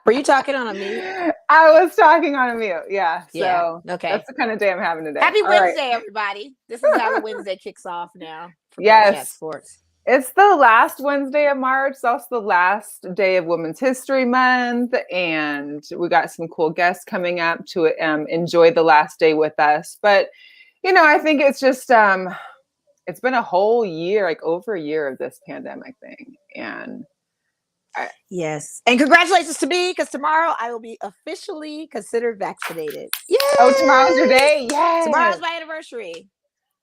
Were you talking on a mute? I was talking on a mute. Yeah. Yeah. So Okay. that's the kind of day I'm having today. Happy All Wednesday, right. everybody. This is how the Wednesday kicks off now. Yes. Chat Sports. It's the last Wednesday of March. It's also the last day of Women's History Month. And we got some cool guests coming up to enjoy the last day with us. But, I think it's just, it's been a whole year, like over a year of this pandemic thing. And yes. And congratulations to me, because tomorrow I will be officially considered vaccinated. Yay! Oh, tomorrow's your day? Yes. Tomorrow's my anniversary.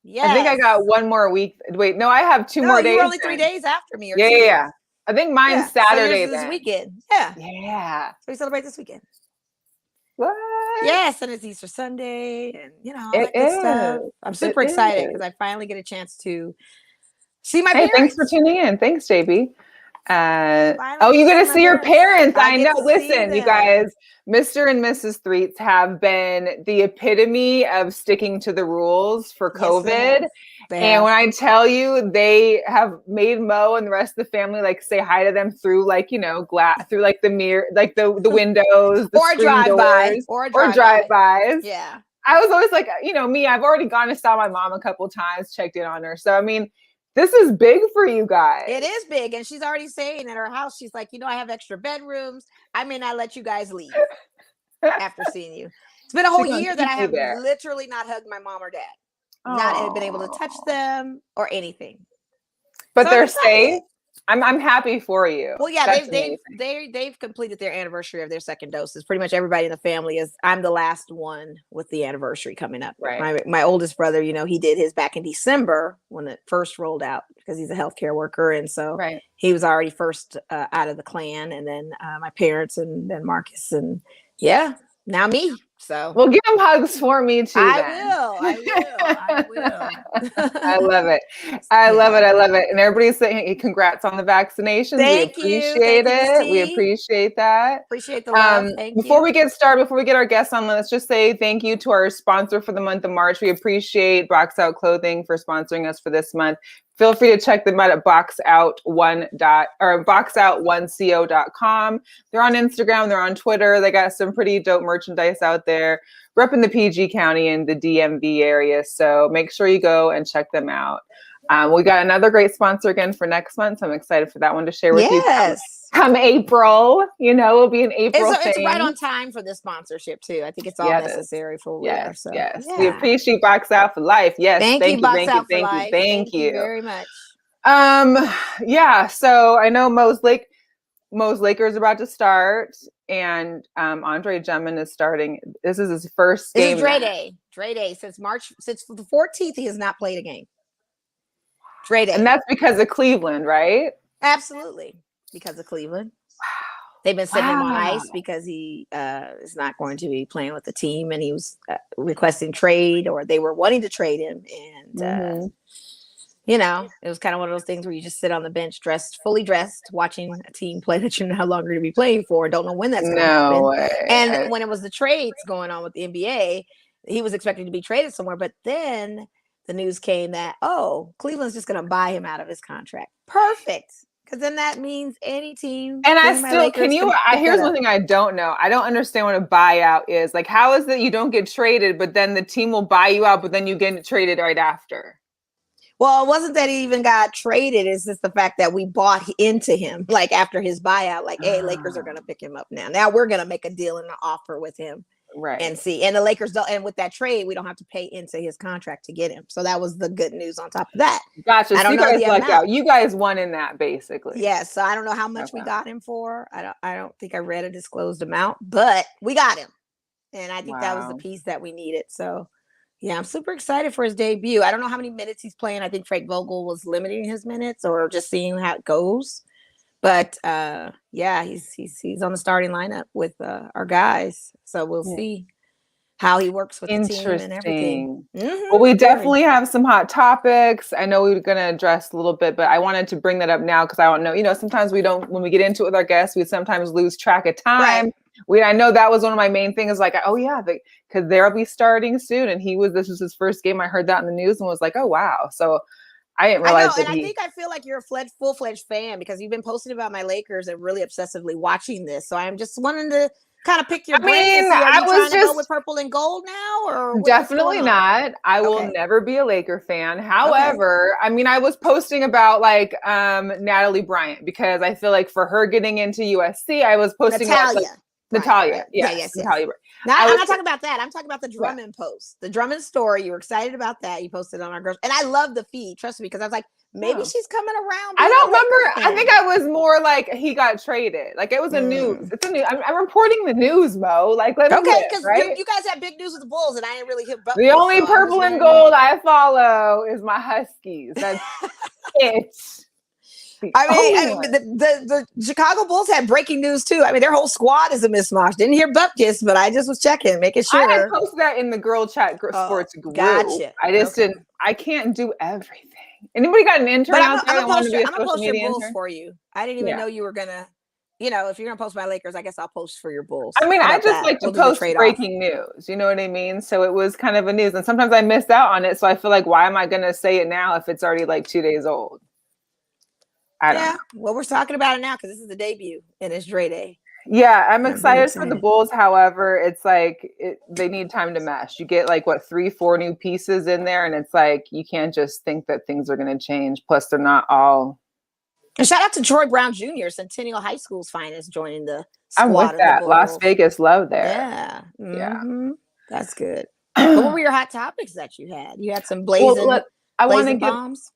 Yes. I think I got one more week. Wait, no, I have 2 more days. You were only 3 days after me. Yeah. I think mine's Saturday. So this weekend. Yeah. Yeah. So we celebrate this weekend. What? Yes, and it's Easter Sunday, and all that good stuff. I'm super excited because I finally get a chance to see my parents. Thanks for tuning in. Thanks, JB. You get to see your parents. I know. Listen, you guys, Mr. and Mrs. Threets have been the epitome of sticking to the rules for COVID. And when I tell you, they have made Mo and the rest of the family say hi to them through glass, through the mirror, the windows, the or drive-by, or drive-bys. Yeah. I was always me, I've already gone and saw my mom a couple times, checked in on her. So, I mean, this is big for you guys. It is big. And she's already saying at her house, she's like, I have extra bedrooms. I may not let you guys leave after seeing you. It's been a whole year that I have literally not hugged my mom or dad. Not been able to touch them or anything. But so they're safe. I'm happy for you. Well, yeah, they've completed their anniversary of their second doses. Pretty much everybody in the family I'm the last one with the anniversary coming up. Right. My oldest brother, he did his back in December when it first rolled out because he's a healthcare worker, and so he was already first out of the clan, and then my parents, and then Marcus, and now me. So well, give them hugs for me too. I will. I love it. I love it. And everybody's saying, hey, congrats on the vaccinations. Thank we appreciate it. We appreciate that. Appreciate the love. Before we get started, before we get our guests on, let's just say thank you to our sponsor for the month of March. We appreciate Box Out Clothing for sponsoring us for this month. Feel free to check them out at boxout1co.com. They're on Instagram. They're on Twitter. They got some pretty dope merchandise out there. Repping the PG County and the DMV area. So make sure you go and check them out. We got another great sponsor again for next month. So I'm excited for that one to share with you. Come April, we'll be in April. It's right on time for this sponsorship too. I think it's all necessary for where. So we appreciate Box Out for Life. Yes, thank you very much. So I know Mo's Lakers are about to start, and Andre Drummond is starting. This is his first game. This is Dre Day since the 14th. He has not played a game. Dre Day, and that's because of Cleveland, right? Absolutely. Because of Cleveland. Wow. They've been sitting him on ice because he is not going to be playing with the team, and he was requesting trade, or they were wanting to trade him. And, it was kind of one of those things where you just sit on the bench fully dressed, watching a team play that you're no longer going to be playing for. Don't know when that's going to happen. Way. And when it was the trades going on with the NBA, he was expected to be traded somewhere. But then the news came that, Cleveland's just going to buy him out of his contract. Perfect. Because then that means any team. And here's one thing I don't know. I don't understand what a buyout is. Like, how is it you don't get traded, but then the team will buy you out, but then you get traded right after? Well, it wasn't that he even got traded. It's just the fact that we bought into him, like after his buyout, hey, Lakers are going to pick him up now. Now we're going to make a deal and an offer with him. Right. And see, and the Lakers don't, and with that trade, we don't have to pay into his contract to get him. So that was the good news on top of that. Gotcha. So you guys won in that, basically. Yes. So I don't know how much we got him for. I don't think I read a disclosed amount, but we got him. And I think that was the piece that we needed. So yeah, I'm super excited for his debut. I don't know how many minutes he's playing. I think Frank Vogel was limiting his minutes or just seeing how it goes. But he's on the starting lineup with our guys, so we'll see how he works with the team and everything. Well, we definitely have some hot topics. I know we were going to address a little bit, but I wanted to bring that up now because I don't know. Sometimes we don't. When we get into it with our guests, we sometimes lose track of time. Right. I know that was one of my main things. Because they'll be starting soon, and this was his first game. I heard that in the news and was like, oh wow. So I didn't realize that. I feel like you're a full-fledged fan because you've been posting about my Lakers and really obsessively watching this. So I'm just wanting to kind of pick your brain and see, are you trying to go with purple and gold now, or definitely not? I will never be a Laker fan. However, I mean, I was posting about like Natalie Bryant because I feel like for her getting into USC, I was posting about like, Natalia. Yes. Natalia. Now, I'm not talking about that. I'm talking about the Drummond post, the Drummond story. You were excited about that. You posted on our girls, and I love the feed. Trust me, because I was like, maybe she's coming around. I don't remember. I think I was more like he got traded. Like it was a news. It's a news. I'm reporting the news, Mo. Like let me because you guys have big news with the Bulls, and I didn't really hit. The only purple and gold I follow is my Huskies. That's it. I mean, the Chicago Bulls had breaking news too. I mean, their whole squad is a mismatch. Didn't hear Bupkis, but I just was checking, making sure. I posted that in the girl chat sports group. Gotcha. I just didn't. I can't do everything. Anybody got an intern out there that wanted to be a social media your Bulls intern? for you. I didn't even know you were gonna. You know, if you're gonna post my Lakers, I guess I'll post for your Bulls. I mean, I just like to post breaking news. You know what I mean? So it was kind of a news, and sometimes I missed out on it. So I feel like, why am I gonna say it now if it's already like 2 days old? I don't know. Well, we're talking about it now because this is the debut and it's Dre Day. Yeah, I'm excited for the Bulls. However, it's like they need time to mesh. You get like 3-4 new pieces in there, and it's like you can't just think that things are going to change. Plus, they're not all. And shout out to Troy Brown Jr., Centennial High School's finest, joining the squad. I'm with that. Las Vegas love there. Yeah, yeah, that's good. But what were your hot topics that you had? You had some blazing bombs.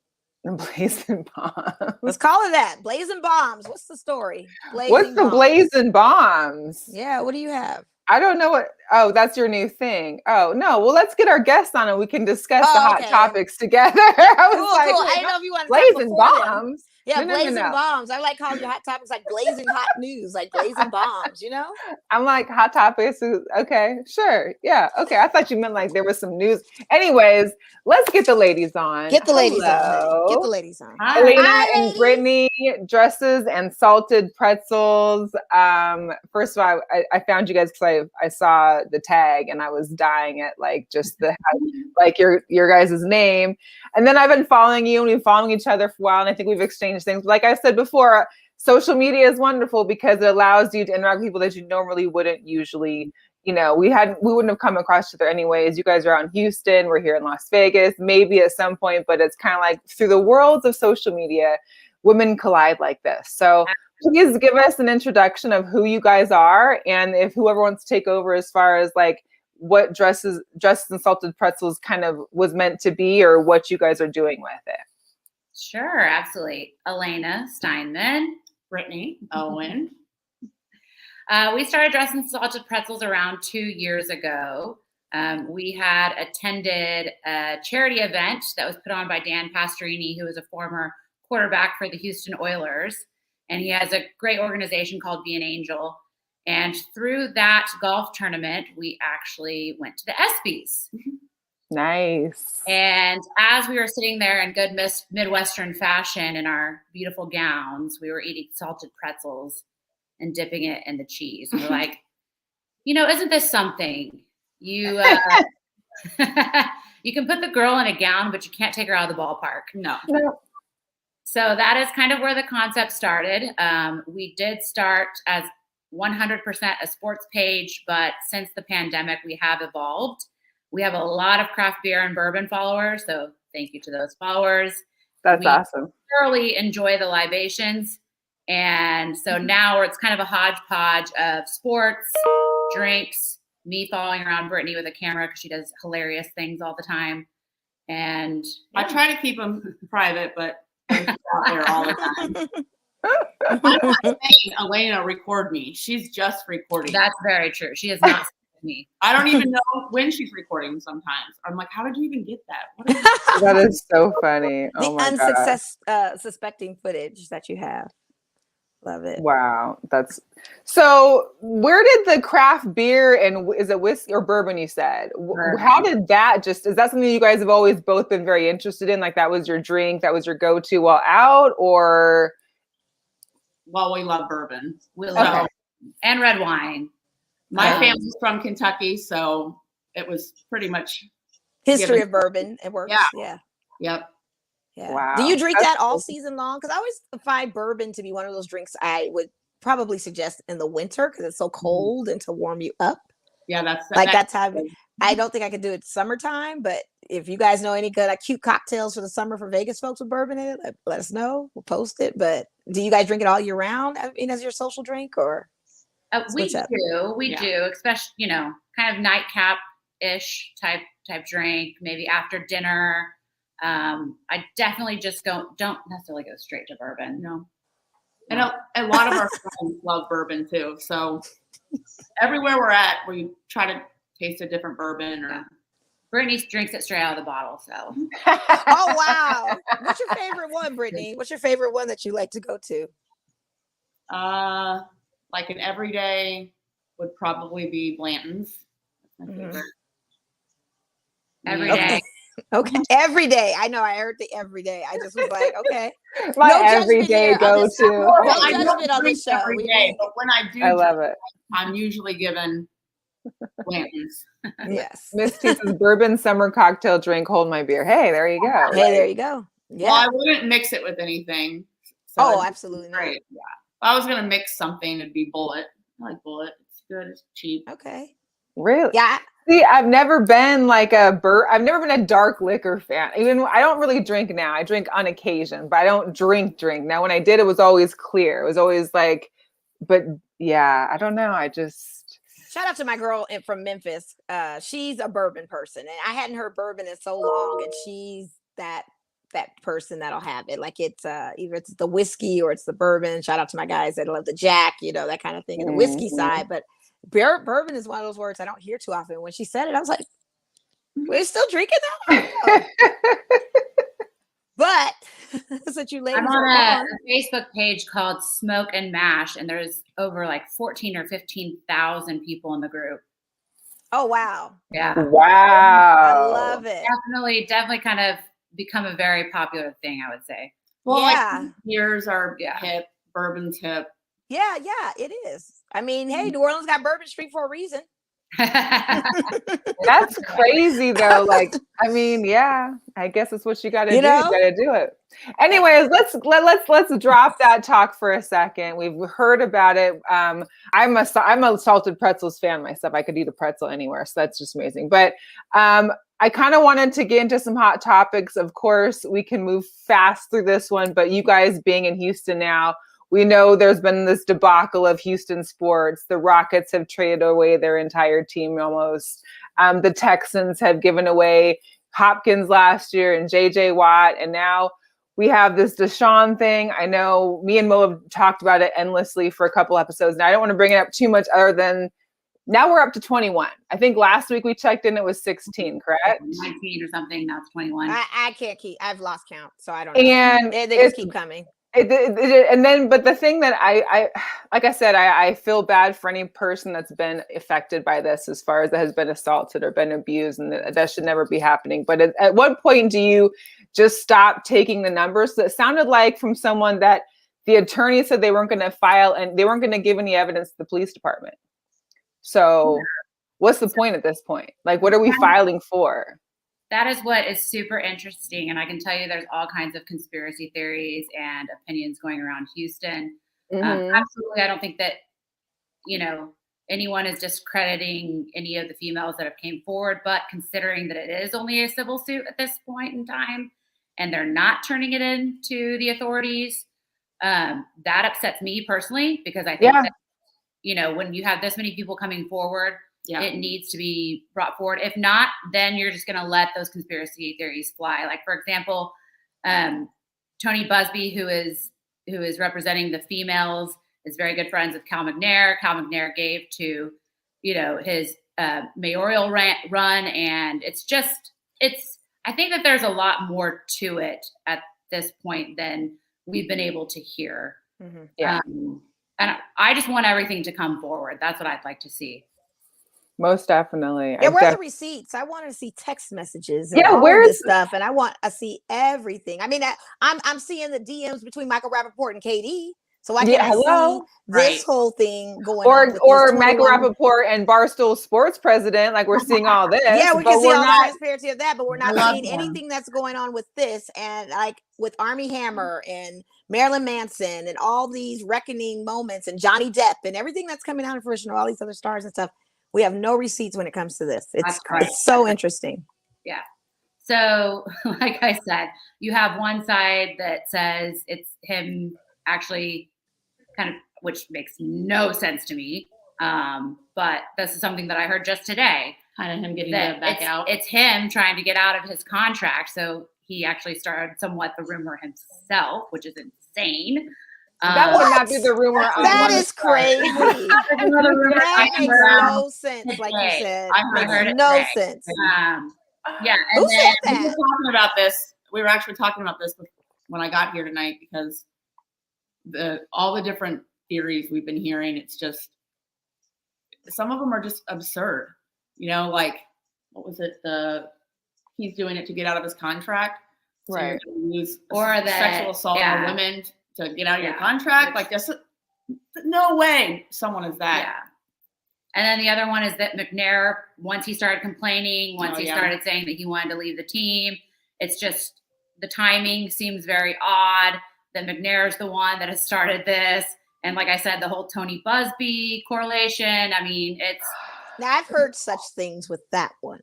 Blazing bombs. Let's call it that. Blazing bombs. What's the story? Blazing bombs? Yeah. What do you have? I don't know what. Oh, that's your new thing. Oh no. Well, let's get our guests on and we can discuss the hot topics together. I was cool. I didn't know if you wanted to blazing bombs. Yeah, blazing bombs. I like calling your hot topics like blazing hot news, like blazing bombs, you know? I'm like, hot topics. Okay, sure. Yeah. Okay. I thought you meant like there was some news. Anyways, let's get the ladies on. Get the ladies on. Get the ladies on. Alayna and Britney, dresses and salted pretzels. First of all, I found you guys because I saw the tag and I was dying at like just the like your guys' name. And then I've been following you and we've been following each other for a while. And I think we've exchanged things. Like I said before, social media is wonderful because it allows you to interact with people that you normally wouldn't usually, we wouldn't have come across each other anyways. You guys are out in Houston. We're here in Las Vegas, maybe at some point, but it's kind of like through the worlds of social media, women collide like this. So please give us an introduction of who you guys are. And if whoever wants to take over as far as like what dresses and salted pretzels kind of was meant to be or what you guys are doing with it. Sure, absolutely. Alayna Steinman, Britney Owen. We started dressing salted pretzels around 2 years ago. We had attended a charity event that was put on by Dan Pastorini, who is a former quarterback for the Houston Oilers. And he has a great organization called Be an Angel. And through that golf tournament, we actually went to the ESPYs. Nice. And as we were sitting there in good Midwestern fashion in our beautiful gowns, we were eating salted pretzels and dipping it in the cheese. And we're like, isn't this something? You you can put the girl in a gown, but you can't take her out of the ballpark. No. So that is kind of where the concept started. We did start as 100% a sports page, but since the pandemic, we have evolved. We have a lot of craft beer and bourbon followers, so thank you to those followers. That's awesome. We thoroughly enjoy the libations, and so now it's kind of a hodgepodge of sports, drinks, me following around Britney with a camera because she does hilarious things all the time. And I try to keep them private, but they're out there all the time. I'm not saying Alayna record me. She's just recording. That's very true. She is not me. I don't even know when she's recording sometimes. I'm like, how did you even get that? That is so funny. Oh the unsuspecting footage that you have. Love it. Wow. So where did the craft beer and is it whiskey or bourbon you said? How did that is that something you guys have always both been very interested in? Like that was your drink, that was your go-to while out or? Well, we love bourbon. We love and red wine. My family's from Kentucky, so it was pretty much history of bourbon. It works. Yeah. Yep. Yeah. Wow. Do you drink that all season long? Because I always find bourbon to be one of those drinks I would probably suggest in the winter because it's so cold and to warm you up. Yeah, that's how I don't think I could do it summertime, but if you guys know any good cute cocktails for the summer for Vegas folks with bourbon in it, let us know. We'll post it. But do you guys drink it all year round? I mean, as your social drink or we do, especially kind of nightcap-ish type drink, maybe after dinner. I definitely just don't necessarily go straight to bourbon. No. And a lot of our friends love bourbon too. So everywhere we're at, we try to taste a different bourbon. Or Brittany drinks it straight out of the bottle. So. Oh wow! What's your favorite one, Brittany? What's your favorite one that you like to go to? Like an everyday would probably be Blanton's. That's my favorite. Every day. Okay. Every day. I know. I heard the every day. I just was like, okay. My everyday go-to. I don't drink every day, but when I do, I love it. I'm usually given Blanton's. Yes. Miss Teesa's bourbon summer cocktail drink. Hold my beer. Hey, there you go. Hey, there you go. Yeah. Well, I wouldn't mix it with anything. So absolutely not. Great. Yeah. If I was gonna mix something, it'd be Bullet. I like Bullet. It's good. It's cheap. Okay. Really? Yeah. See, I've never been I've never been a dark liquor fan. Even I don't really drink now. I drink on occasion, but I don't drink. Now, when I did, it was always clear. It was always but yeah, I don't know. Shout out to my girl from Memphis. She's a bourbon person, and I hadn't heard bourbon in so long, and she's that person that'll have it. Like it's either it's the whiskey or it's the bourbon. Shout out to my guys that love the Jack, that kind of thing, and the whiskey side, but bourbon is one of those words I don't hear too often. When she said it, I was like, we're still drinking that? But since you ladies I'm on a Facebook page called Smoke and Mash, and there's over 14 or 15,000 people in the group. Oh, wow. Yeah. Wow. I love it. Definitely kind of become a very popular thing, I would say. Well, beers are hip, bourbon's hip. Yeah, it is. I mean, hey, New Orleans got Bourbon Street for a reason. That's crazy though. I mean, yeah, I guess it's what you got to do. You got to do it. Anyways, let's drop that talk for a second. We've heard about it. I'm a Salted Pretzels fan myself. I could eat a pretzel anywhere, so that's just amazing. But I kind of wanted to get into some hot topics. Of course, we can move fast through this one, but you guys being in Houston now, we know there's been this debacle of Houston sports. The Rockets have traded away their entire team almost. The Texans have given away Hopkins last year and J.J. Watt. And now we have this Deshaun thing. I know me and Mo have talked about it endlessly for a couple episodes. Now, I don't want to bring it up too much other than now we're up to 21. I think last week we checked in, it was 16, correct? 19 or something. Now it's 21. I can't keep. I've lost count, so I don't know. And they just keep coming. But the thing that I like I said, I feel bad for any person that's been affected by this, as far as that has been assaulted or been abused, and that should never be happening. But at what point do you just stop taking the numbers? So it sounded like from someone that the attorney said they weren't going to file and they weren't going to give any evidence to the police department. So what's the point at this point? What are we filing for? That is what is super interesting. And I can tell you there's all kinds of conspiracy theories and opinions going around Houston. Absolutely. I don't think that, anyone is discrediting any of the females that have came forward, but considering that it is only a civil suit at this point in time, and they're not turning it in to the authorities, that upsets me personally, because I think that, when you have this many people coming forward, it needs to be brought forward. If not, then you're just going to let those conspiracy theories fly. Like, for example, Tony Busby, who is representing the females, is very good friends with Cal McNair. Cal McNair gave to, his mayoral run. And I think that there's a lot more to it at this point than we've been able to hear. Mm-hmm. Yeah. And I just want everything to come forward. That's what I'd like to see. Most definitely. Yeah, where are the receipts? I want to see text messages and all this stuff, and I want to see everything. I mean, I'm seeing the DMs between Michael Rappaport and KD. So why can't I see this whole thing going on with or Michael Rappaport and Barstool Sports president? Like, we're seeing all this. Yeah, we can see all the transparency of that, but we're not seeing anything that's going on with this. And like with Armie Hammer and Marilyn Manson and all these reckoning moments and Johnny Depp and everything that's coming out of fruition, all these other stars and stuff, we have no receipts when it comes to this. It's so interesting. Yeah. So, like I said, you have one side that says it's him actually kind of, which makes no sense to me. But this is something that I heard just today. Kind of him getting back out. It's him trying to get out of his contract. So he actually started somewhat the rumor himself, which is insane. That would not be the rumor. That is crazy. That makes no sense, like you said. Makes no sense. Yeah. Who said that? We were talking about this. We were actually talking about this when I got here tonight, because all the different theories we've been hearing, it's just, some of them are just absurd. You know, like, what was it? He's doing it to get out of his contract. So right. You're going to use sexual assault on women to get out of your contract. Like, this, no way someone is that. Yeah. And then the other one is that McNair, once he started complaining, once he started saying that he wanted to leave the team, it's just the timing seems very odd. That McNair is the one that has started this. And like I said, the whole Tony Busby correlation. I mean, it's. Now, I've heard such things with that one.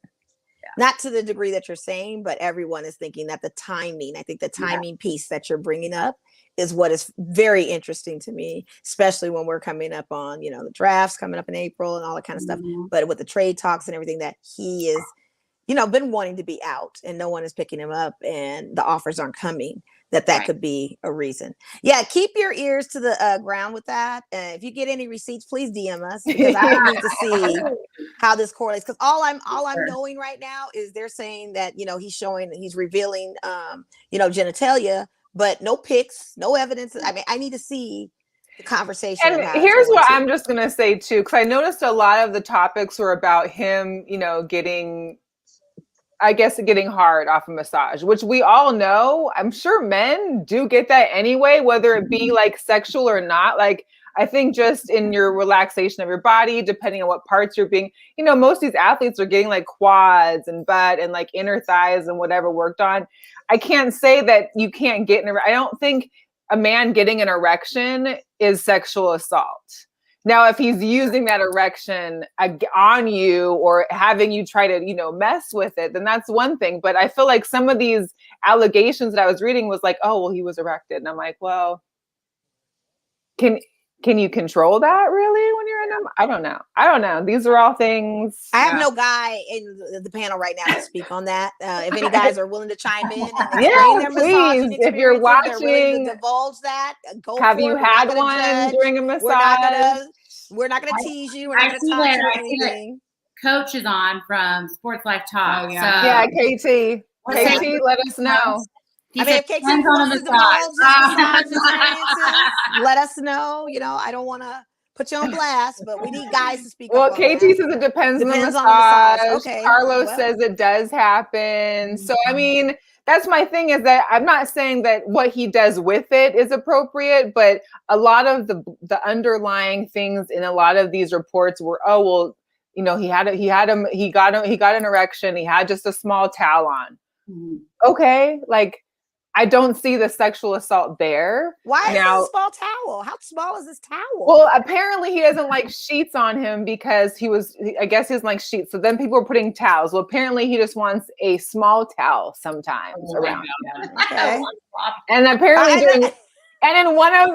Yeah. Not to the degree that you're saying, but everyone is thinking that the timing, I think the timing piece that you're bringing up is what is very interesting to me, especially when we're coming up on, the drafts coming up in April and all that kind of stuff. But with the trade talks and everything, that he is, been wanting to be out and no one is picking him up and the offers aren't coming, that could be a reason. Yeah. Keep your ears to the ground with that. If you get any receipts, please DM us, because I need to see how this correlates. Because all I'm knowing right now is they're saying that, he's revealing, genitalia, but no pics, no evidence. I mean, I need to see the conversation. And here's what I'm just going to say too, because I noticed a lot of the topics were about him, getting hard off a massage, which we all know. I'm sure men do get that anyway, whether it be like sexual or not. Like, I think just in your relaxation of your body, depending on what parts you're being, most of these athletes are getting like quads and butt and like inner thighs and whatever worked on. I can't say that you can't get I don't think a man getting an erection is sexual assault. Now, if he's using that erection on you or having you try to, mess with it, then that's one thing. But I feel like some of these allegations that I was reading was like, oh, well, he was erected. And I'm like, well, can you control that really when you're in them? I don't know. These are all things. I have no guy in the panel right now to speak on that. If any guys are willing to chime in and explain their massaging experience, if you're watching, they're willing to divulge that, go have for you it. had one during a massage? We're not gonna tease you. We're not gonna talk to you anything. Coach is on from Sports Life Talk. Oh, yeah. So, KT, let us know. If KT wants to divulge his experiences, let us know. I don't want to put you on blast, but we need guys to speak. Well, KT says it depends on the massage. Okay. Carlos says it does happen. So, I mean, that's my thing, is that I'm not saying that what he does with it is appropriate, but a lot of the underlying things in a lot of these reports were, he got an erection. He had just a small towel on. Okay. Like, I don't see the sexual assault there. Why is this a small towel? How small is this towel? Well, apparently he doesn't like sheets on him because I guess he doesn't like sheets. So then people are putting towels. Well, apparently he just wants a small towel sometimes around him. Okay. And apparently and in one of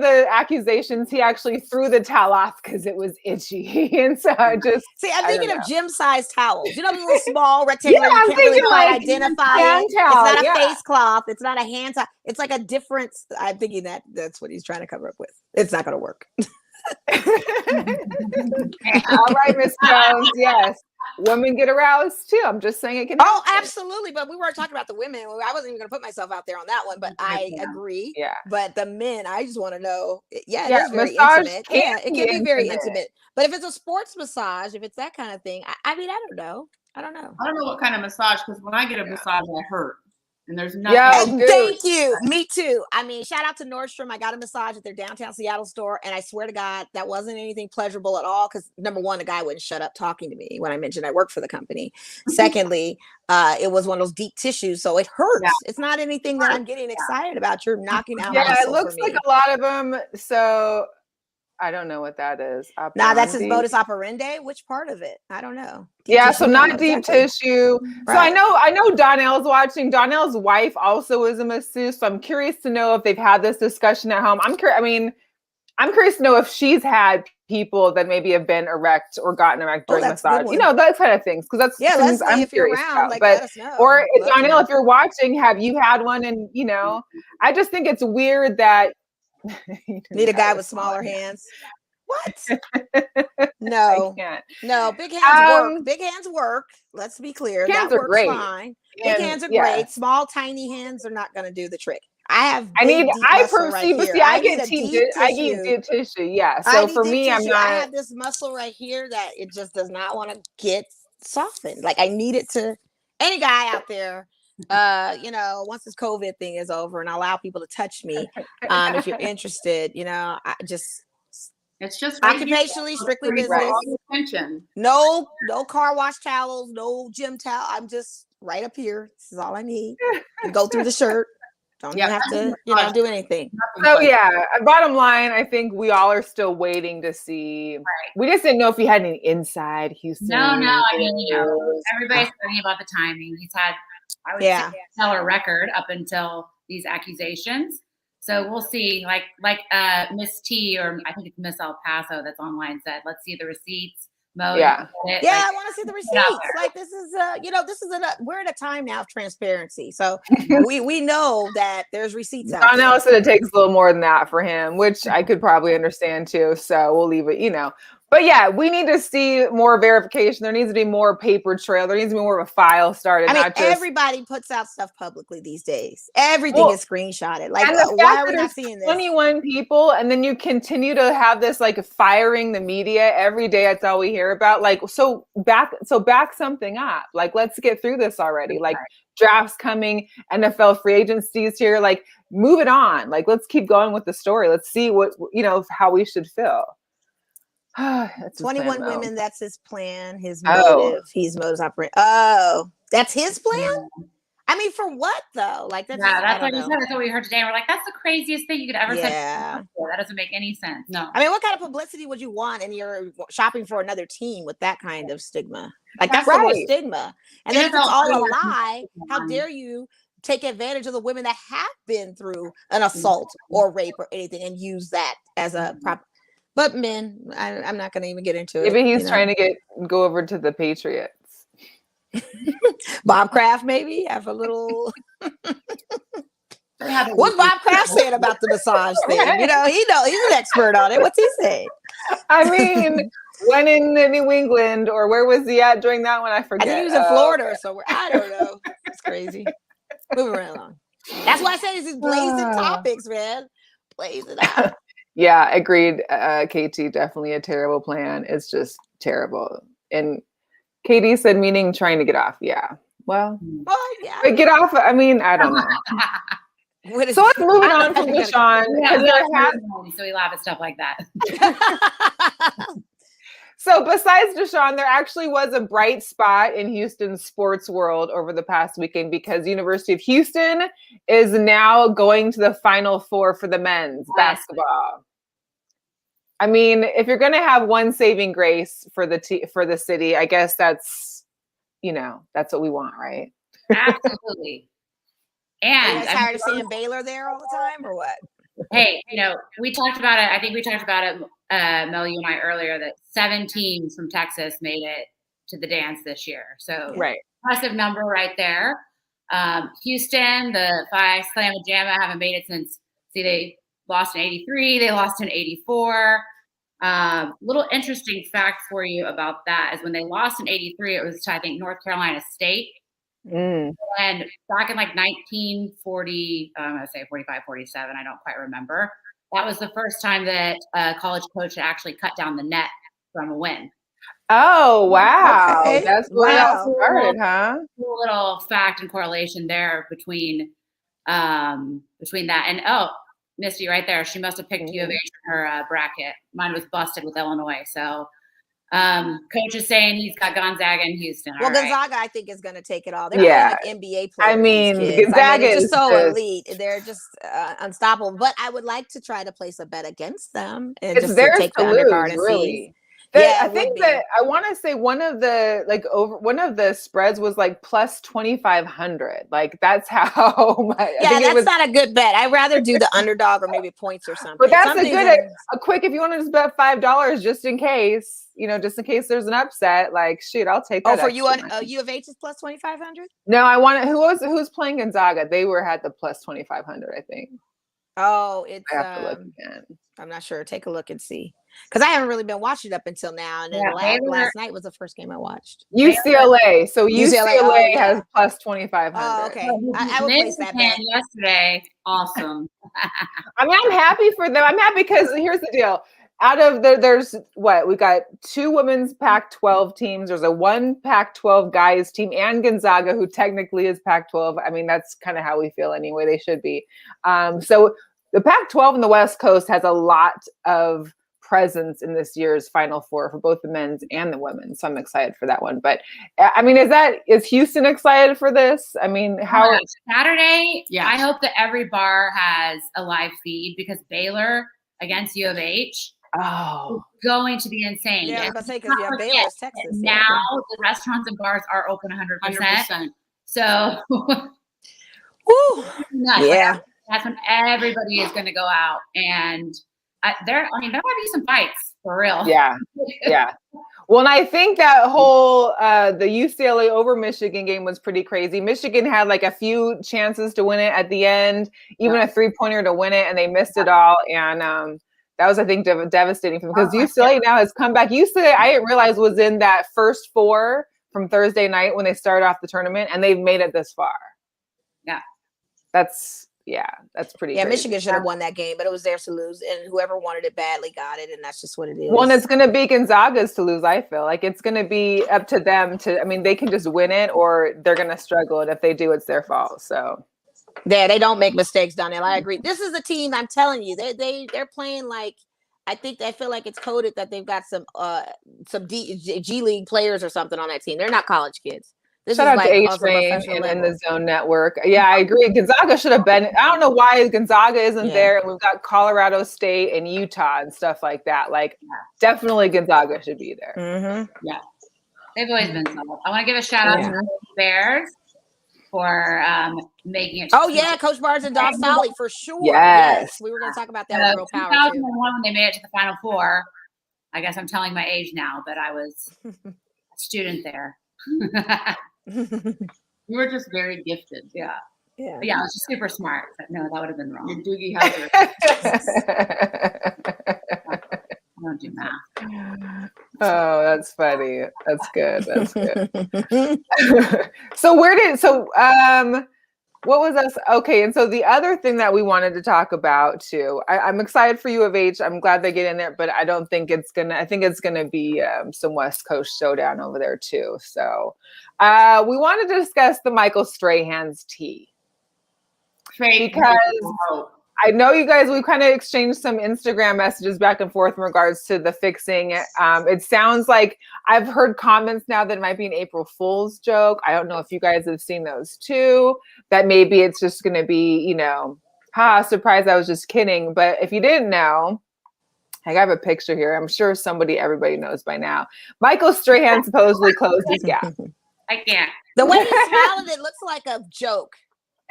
the accusations, he actually threw the towel off because it was itchy. And so I'm thinking of gym-sized towels. The little small rectangular, you can't really quite identify it. It's not a face cloth. It's not a hand towel. It's like a different. I'm thinking that's what he's trying to cover up with. It's not going to work. All right, Miss Jones. Yes. Women get aroused too. I'm just saying it can happen. Oh, absolutely. But we weren't talking about the women. I wasn't even going to put myself out there on that one, but I agree. Yeah. But the men, I just want to know. Yeah, it is very intimate. Yeah, it can be very intimate. But if it's a sports massage, if it's that kind of thing, I mean, I don't know. I don't know what kind of massage, because when I get a massage, I hurt. And there's nothing. Thank you. Me too. I mean, shout out to Nordstrom. I got a massage at their downtown Seattle store, and I swear to God, that wasn't anything pleasurable at all. Because number one, the guy wouldn't shut up talking to me when I mentioned I work for the company. Secondly, it was one of those deep tissues, so it hurts. Yeah. It's not anything that I'm getting excited about. You're knocking out. Yeah, it looks like a lot of them. So I don't know what that is. Nah, that's his modus operandi. Which part of it? I don't know. Deep tissue, so not deep tissue. Right. So I know Donnell's watching. Donnell's wife also is a masseuse. So I'm curious to know if they've had this discussion at home. I'm curious to know if she's had people that maybe have been erect or gotten erect during massage. You know, those kind of things. Because that's things I'm if curious you're around, about. Let us know. Or Donnell, if you're watching, have you had one? And I just think it's weird that need a guy with smaller hands. What? No, big hands work. Big hands work. Let's be clear. That works great. Fine. Big hands are great. Small, tiny hands are not going to do the trick. I get deep tissue. Yeah. So for me, I'm not. I have this muscle right here that it just does not want to get softened. Like I need it to. Any guy out there, once this COVID thing is over and I allow people to touch me, if you're interested, it's just occupationally strictly business. No car wash towels, no gym towel. I'm just right up here. This is all I need. And go through the shirt. Don't even have to, do anything. So bottom line, I think we all are still waiting to see. Right. We just didn't know if he had any inside Houston. No. I mean, everybody's talking about the timing. He's had, I would say, stellar record up until these accusations. So we'll see. Like Miss T, or I think it's Miss El Paso that's online said, let's see the receipts. Mo, I want to see the receipts. Like this is we're at a time now of transparency. So we know that there's receipts out there. Donnell said it takes a little more than that for him, which I could probably understand too. So we'll leave it, But yeah, we need to see more verification. There needs to be more paper trail. There needs to be more of a file started. Everybody puts out stuff publicly these days. Everything is screenshotted. Like, why are we not seeing this? 21 people, and then you continue to have this firing the media every day. That's all we hear about. So back something up. Let's get through this already. Drafts coming, NFL free agencies here. Move it on. Let's keep going with the story. Let's see what how we should feel. 21 women, that's his plan, his motive. He's modus operandi. Oh, that's his plan? I mean, for what though? That's what we heard today. And we're like, that's the craziest thing you could ever say. That doesn't make any sense. No. I mean, what kind of publicity would you want? And you're shopping for another team with that kind of stigma. That's the worst stigma. And then if it's all a lie, how dare you take advantage of the women that have been through an assault or rape or anything and use that as a prop. But men, I'm not going to even get into it. Maybe he's trying to go over to the Patriots. Bob Kraft, maybe have a little. What's Bob Kraft saying about the massage thing? He knows he's an expert on it. What's he saying? I mean, when in New England, or where was he at during that one? I forget. I think he was in Florida or somewhere. I don't know. It's crazy. Moving right along. That's why I say this is blazing topics, man. Blaze it out. Yeah, agreed. KT, definitely a terrible plan. It's just terrible. And Katie said, meaning trying to get off. Yeah. Well, yeah. But get off. I mean, I don't know. So let's move on from Deshaun. So we laugh at stuff like that. So besides Deshaun, there actually was a bright spot in Houston's sports world over the past weekend because University of Houston is now going to the Final Four for the men's basketball. I mean, if you're going to have one saving grace for the city, I guess that's what we want, right? Absolutely. And are you guys tired of seeing Baylor there all the time, or what? Hey, we talked about it. I think we talked about it, Mel, you and I earlier, that 7 teams from Texas made it to the dance this year. So impressive number right there. Houston, the Phi Slamma Jamma haven't made it since, they lost in 83. They lost in 84. Little interesting fact for you about that is when they lost in 83, it was to, I think, North Carolina State. And back in 1940, I'm going to say 45, 47, I don't quite remember. That was the first time that a college coach had actually cut down the net from a win. Oh, wow. Okay. That's where it all started, huh? Cool little fact and correlation there between that. And Misty right there. She must have picked U of H in her bracket. Mine was busted with Illinois. So coach is saying he's got Gonzaga and Houston. Well, Gonzaga, I think, is going to take it all. They're playing like NBA players. I mean, Gonzaga is just so elite. They're just unstoppable. But I would like to try to place a bet against them and it's just theirs take the to undercard lose, and really. see. I think that I want to say one of the spreads was like plus 2,500. Like that's how much. Yeah, that's not a good bet. I'd rather do the underdog or maybe points or something. But that's a quick, if you want to just bet $5 just in case, just in case there's an upset, like shoot, I'll take that. Oh, for you on U of H is plus 2,500? No, I want it. Who's playing Gonzaga? They had the plus 2,500, I think. Oh, it's I have to look again. I'm not sure. Take a look and see. Because I haven't really been watching it up until now. And then last night was the first game I watched. UCLA. So UCLA has plus 2,500. Oh, okay. I would place that bet. Yesterday. Awesome. I mean, I'm happy for them. I'm happy because here's the deal. Out of there's we got 2 women's Pac-12 teams. There's a 1 Pac-12 guys team and Gonzaga, who technically is Pac-12. I mean, that's kind of how we feel anyway. They should be. So the Pac-12 in the West Coast has a lot of presence in this year's Final Four for both the men's and the women. So I'm excited for that one. But I mean, is Houston excited for this? I mean, how Saturday? Yeah. I hope that every bar has a live feed because Baylor against U of H. Oh, going to be insane. Yeah, I'm going to say because Baylor's Texas. Now the restaurants and bars are open 100%. So, woo, yeah, that's when everybody is going to go out, and there might be some fights for real. Yeah, yeah. Well, and I think that whole the UCLA over Michigan game was pretty crazy. Michigan had like a few chances to win it at the end, even a 3-pointer to win it, and they missed it all. And that was, I think, devastating for them because UCLA now has come back. UCLA, I didn't realize, was in that first 4 from Thursday night when they started off the tournament, and they've made it this far. Yeah. That's pretty crazy. Michigan should have won that game, but it was theirs to lose, and whoever wanted it badly got it, and that's just what it is. Well, and it's going to be Gonzaga's to lose, I feel. Like it's going to be up to them they can just win it or they're going to struggle, and if they do, it's their fault. So yeah, they don't make mistakes, Donnell. I agree. This is a team, I'm telling you, they're playing like, I feel like it's coded that they've got some G League players or something on that team. They're not college kids. Shout out to A-Train and the Zone Network. Yeah, I agree. Gonzaga should have been. I don't know why Gonzaga isn't there. And we've got Colorado State and Utah and stuff like that. Like, definitely Gonzaga should be there. Mm-hmm. Yeah, they've always been solid. I want to give a shout out to the Bears for making it. Oh yeah, Coach Barnes and Doc Solly for sure. Yes, we were going to talk about that with Real Power. 2001 when they made it to the Final Four. I guess I'm telling my age now, but I was a student there. You were just very gifted. Yeah. I was just super smart. But no, that would have been wrong. You're Doogie Howser. I don't do math. Oh, that's funny. That's good. That's good. What was us? Okay, and so the other thing that we wanted to talk about too, I'm excited for U of H. I'm glad they get in there, but I don't think I think it's gonna be some West Coast showdown over there too. So we wanted to discuss the Michael Strahan's tea. Because I know you guys, we kind of exchanged some Instagram messages back and forth in regards to the fixing. It sounds like I've heard comments now that it might be an April Fool's joke. I don't know if you guys have seen those too, that maybe it's just going to be, surprise, I was just kidding. But if you didn't know, I have a picture here. I'm sure everybody knows by now. Michael Strahan supposedly closed his gap. I can't. The way he's smiling, it looks like a joke.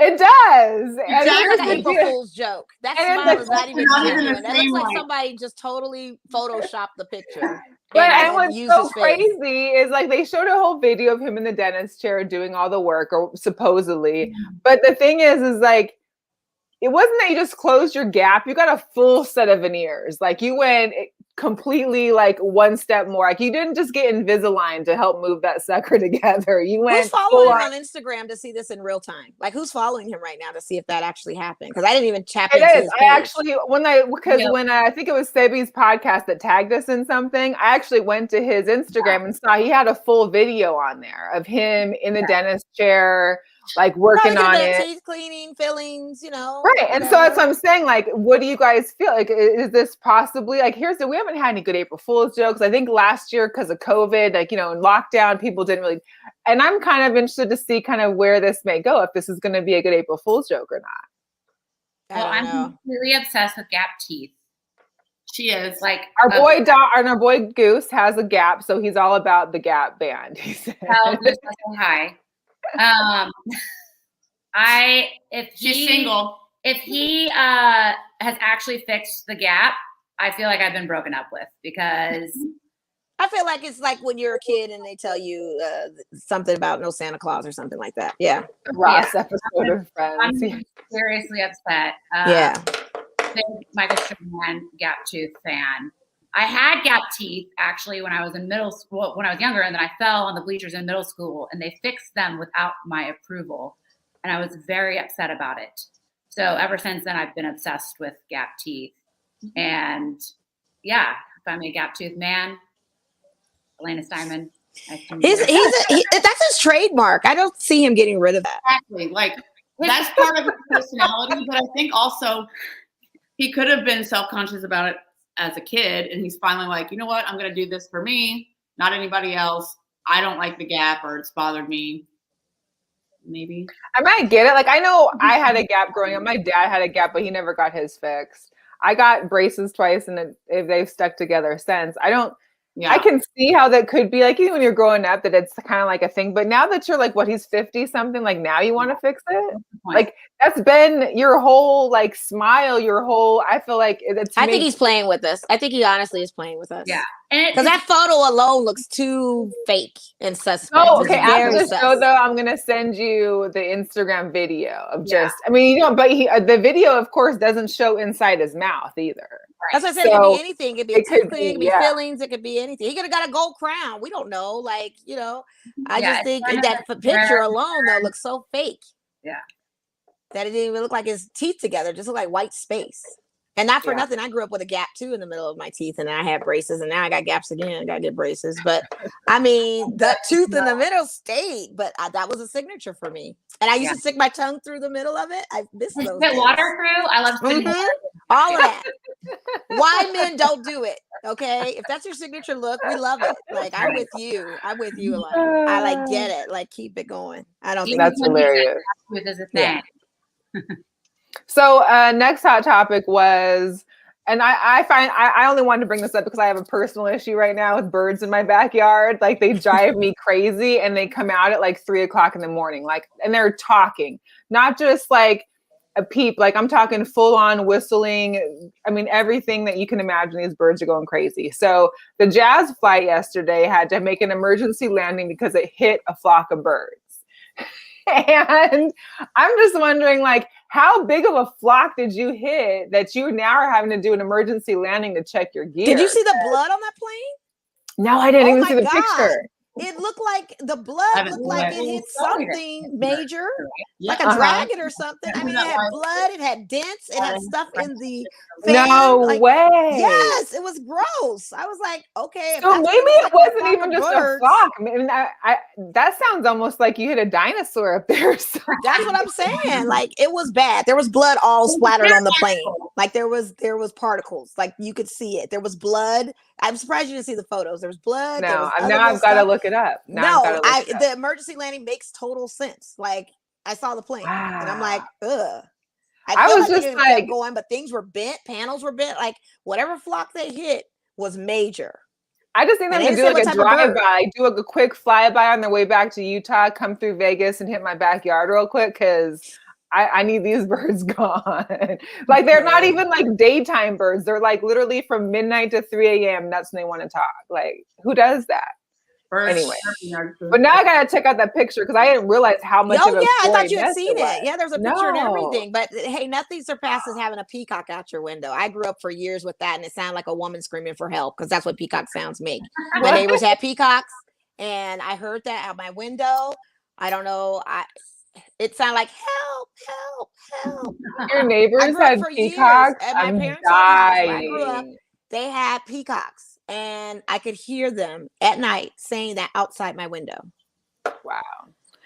It does. It's like an April Fool's joke. That smile is not even genuine. That looks like somebody just totally photoshopped the picture. And what's so crazy is like they showed a whole video of him in the dentist chair doing all the work, or supposedly. But the thing is like, it wasn't that you just closed your gap. You got a full set of veneers. Like you went completely like one step more. Like you didn't just get Invisalign to help move that sucker together. You went. Who's following him on Instagram to see this in real time? Like who's following him right now to see if that actually happened? Because I didn't even tap into his page. I actually when I think it was Sebi's podcast that tagged us in something, I actually went to his Instagram and saw he had a full video on there of him in the dentist chair, like working on it, teeth cleaning, fillings, right. Whatever. And so that's what I'm saying. Like, what do you guys feel like? Is this possibly like? We haven't had any good April Fool's jokes. I think last year because of COVID, like in lockdown, people didn't really. And I'm kind of interested to see kind of where this may go, if this is going to be a good April Fool's joke or not. Well, I'm completely obsessed with gap teeth. She is. Like our boy Goose has a Gap, so he's all about the Gap band. He said. Tell Goose to say hi. She's single. If he has actually fixed the gap, I feel like I've been broken up with, because I feel like it's like when you're a kid and they tell you something about no Santa Claus or something like that. Yeah. Ross episode of Friends. I'm seriously upset. Big Michael Strahan gap tooth fan. I had gap teeth actually when I was in middle school, when I was younger, and then I fell on the bleachers in middle school and they fixed them without my approval. And I was very upset about it. So ever since then, I've been obsessed with gap teeth. And yeah, if I'm a gap tooth man, Alayna Steinman. That's his trademark. I don't see him getting rid of that. Exactly. Like that's part of his personality, but I think also he could have been self-conscious about it as a kid, and he's finally like, you know what? I'm going to do this for me, not anybody else. I don't like the gap, or it's bothered me. Maybe I might get it. Like I know I had a gap growing up. My dad had a gap, but he never got his fixed. I got braces twice, and if they've stuck together since. I can see how that could be like, even when you're growing up, that it's kind of like a thing. But now that you're like, he's 50 something, like now you want to fix it? Like that's been your whole like smile, I feel like it's. I think he's playing with us. I think he honestly is playing with us. Yeah. Because that photo alone looks too fake and suspect. Oh, okay. After the show, though, I'm gonna send you the Instagram video of just. I mean, but the video, of course, doesn't show inside his mouth either. That's what I said. It could be anything. It could be it could be fillings. It could be anything. He could have got a gold crown. We don't know. Like I just think that picture alone though looks so fake. Yeah. That it didn't even look like his teeth together. It just looked like white space. And not for nothing, I grew up with a gap too in the middle of my teeth, and I had braces, and now I got gaps again. I got to get braces, but I mean, the tooth in the middle stayed, but that was a signature for me. And I used to stick my tongue through the middle of it. I miss those. Water through. I love all of that. Why men don't do it? Okay, if that's your signature look, we love it. Like I'm with you a lot. I like get it. Like keep it going. I don't think that's hilarious. Is a thing. Yeah. So next hot topic was, and I only wanted to bring this up because I have a personal issue right now with birds in my backyard. Like they drive me crazy, and they come out at like 3:00 in the morning, like, and they're talking, not just like a peep. Like I'm talking full on whistling. I mean, everything that you can imagine. These birds are going crazy. So the Jazz flight yesterday had to make an emergency landing because it hit a flock of birds. And I'm just wondering, like, how big of a flock did you hit that you now are having to do an emergency landing to check your gear? Did you see the blood on that plane? No, I didn't even see the picture. It looked like the blood looked like it hit something major, like a dragon or something. I mean, it had blood, it had dents, it had stuff in the fan. No way. Yes, it was gross. I was like, okay. So maybe it wasn't even just a flock. I mean, that sounds almost like you hit a dinosaur up there. That's what I'm saying. Like it was bad. There was blood all splattered on the plane. Like there was particles. Like you could see it. There was blood. I'm surprised you didn't see the photos. There was blood. No, now I've got to look it up. The emergency landing makes total sense. Like I saw the plane, and I'm like, ugh. I was just like going, but things were bent. Panels were bent. Like whatever flock they hit was major. I just think them to do like a drive-by, do a quick flyby on their way back to Utah, come through Vegas, and hit my backyard real quick because I need these birds gone. Like they're not even like daytime birds. They're like literally from midnight to 3 a.m. That's when they want to talk. Like who does that? Anyway, but now I gotta check out that picture because I didn't realize how much of a I thought you had mess seen it. Yeah, there's a picture and No. everything. But hey, nothing surpasses having a peacock out your window. I grew up for years with that, and it sounded like a woman screaming for help because that's what peacock sounds make. My neighbors had peacocks, and I heard that out my window. I don't know. It sounded like help, help, help. Your neighbors had peacocks. At my parents' old house where I grew up, they had peacocks, and I could hear them at night saying that outside my window. Wow.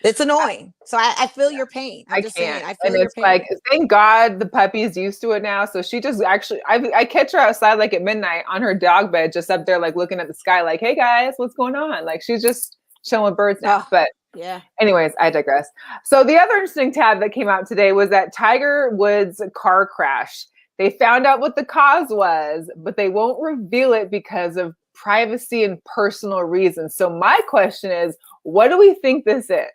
It's annoying. So I feel your pain. I'm just saying, I feel your pain. Like, thank God the puppy's used to it now. So she just actually, I catch her outside like at midnight on her dog bed, just up there, like looking at the sky, like, hey guys, what's going on? Like she's just chilling with birds now. But yeah. Anyways, I digress. So the other interesting tab that came out today was that Tiger Woods' car crash. They found out what the cause was, but they won't reveal it because of privacy and personal reasons. So my question is, what do we think this is?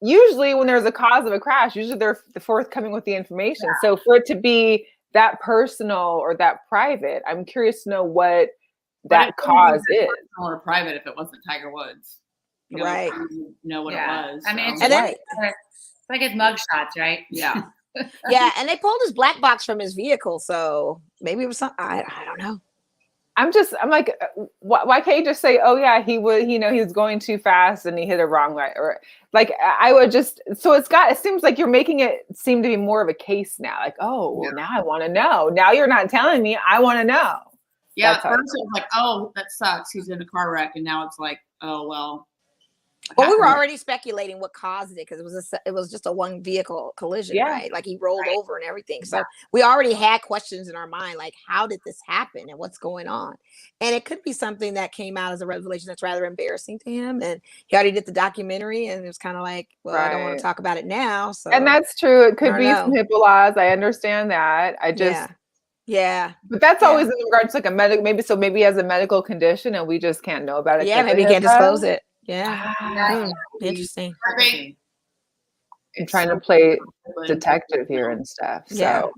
Usually when there's a cause of a crash, usually they're forthcoming with the information. Yeah. So for it to be that personal or that private, I'm curious to know what that cause is. Or private if it wasn't Tiger Woods. Right. Know what it was. I mean, it's like his mug shots, right? Yeah. Yeah, and they pulled his black box from his vehicle, so maybe it was something. I don't know. I'm like, why can't you just say, oh yeah, he was going too fast and he hit a wrong way, or like I would just. So it seems like you're making it seem to be more of a case now. Like, well, now I want to know. Now you're not telling me. I want to know. Yeah, at first it was like, oh, that sucks. He's in a car wreck, and now it's like, oh well. Well, we were already speculating what caused it because it was just a one vehicle collision, right? Like he rolled over and everything. So we already had questions in our mind, like how did this happen and what's going on? And it could be something that came out as a revelation that's rather embarrassing to him. And he already did the documentary, and it was kind of like, well, I don't want to talk about it now. So, and that's true. It could be some HIPAA laws. I understand that. Yeah. But that's always in regards to like a medical, maybe he has a medical condition and we just can't know about it. Yeah, maybe you can't disclose it. Yeah. Interesting. I'm trying to play detective here and stuff. So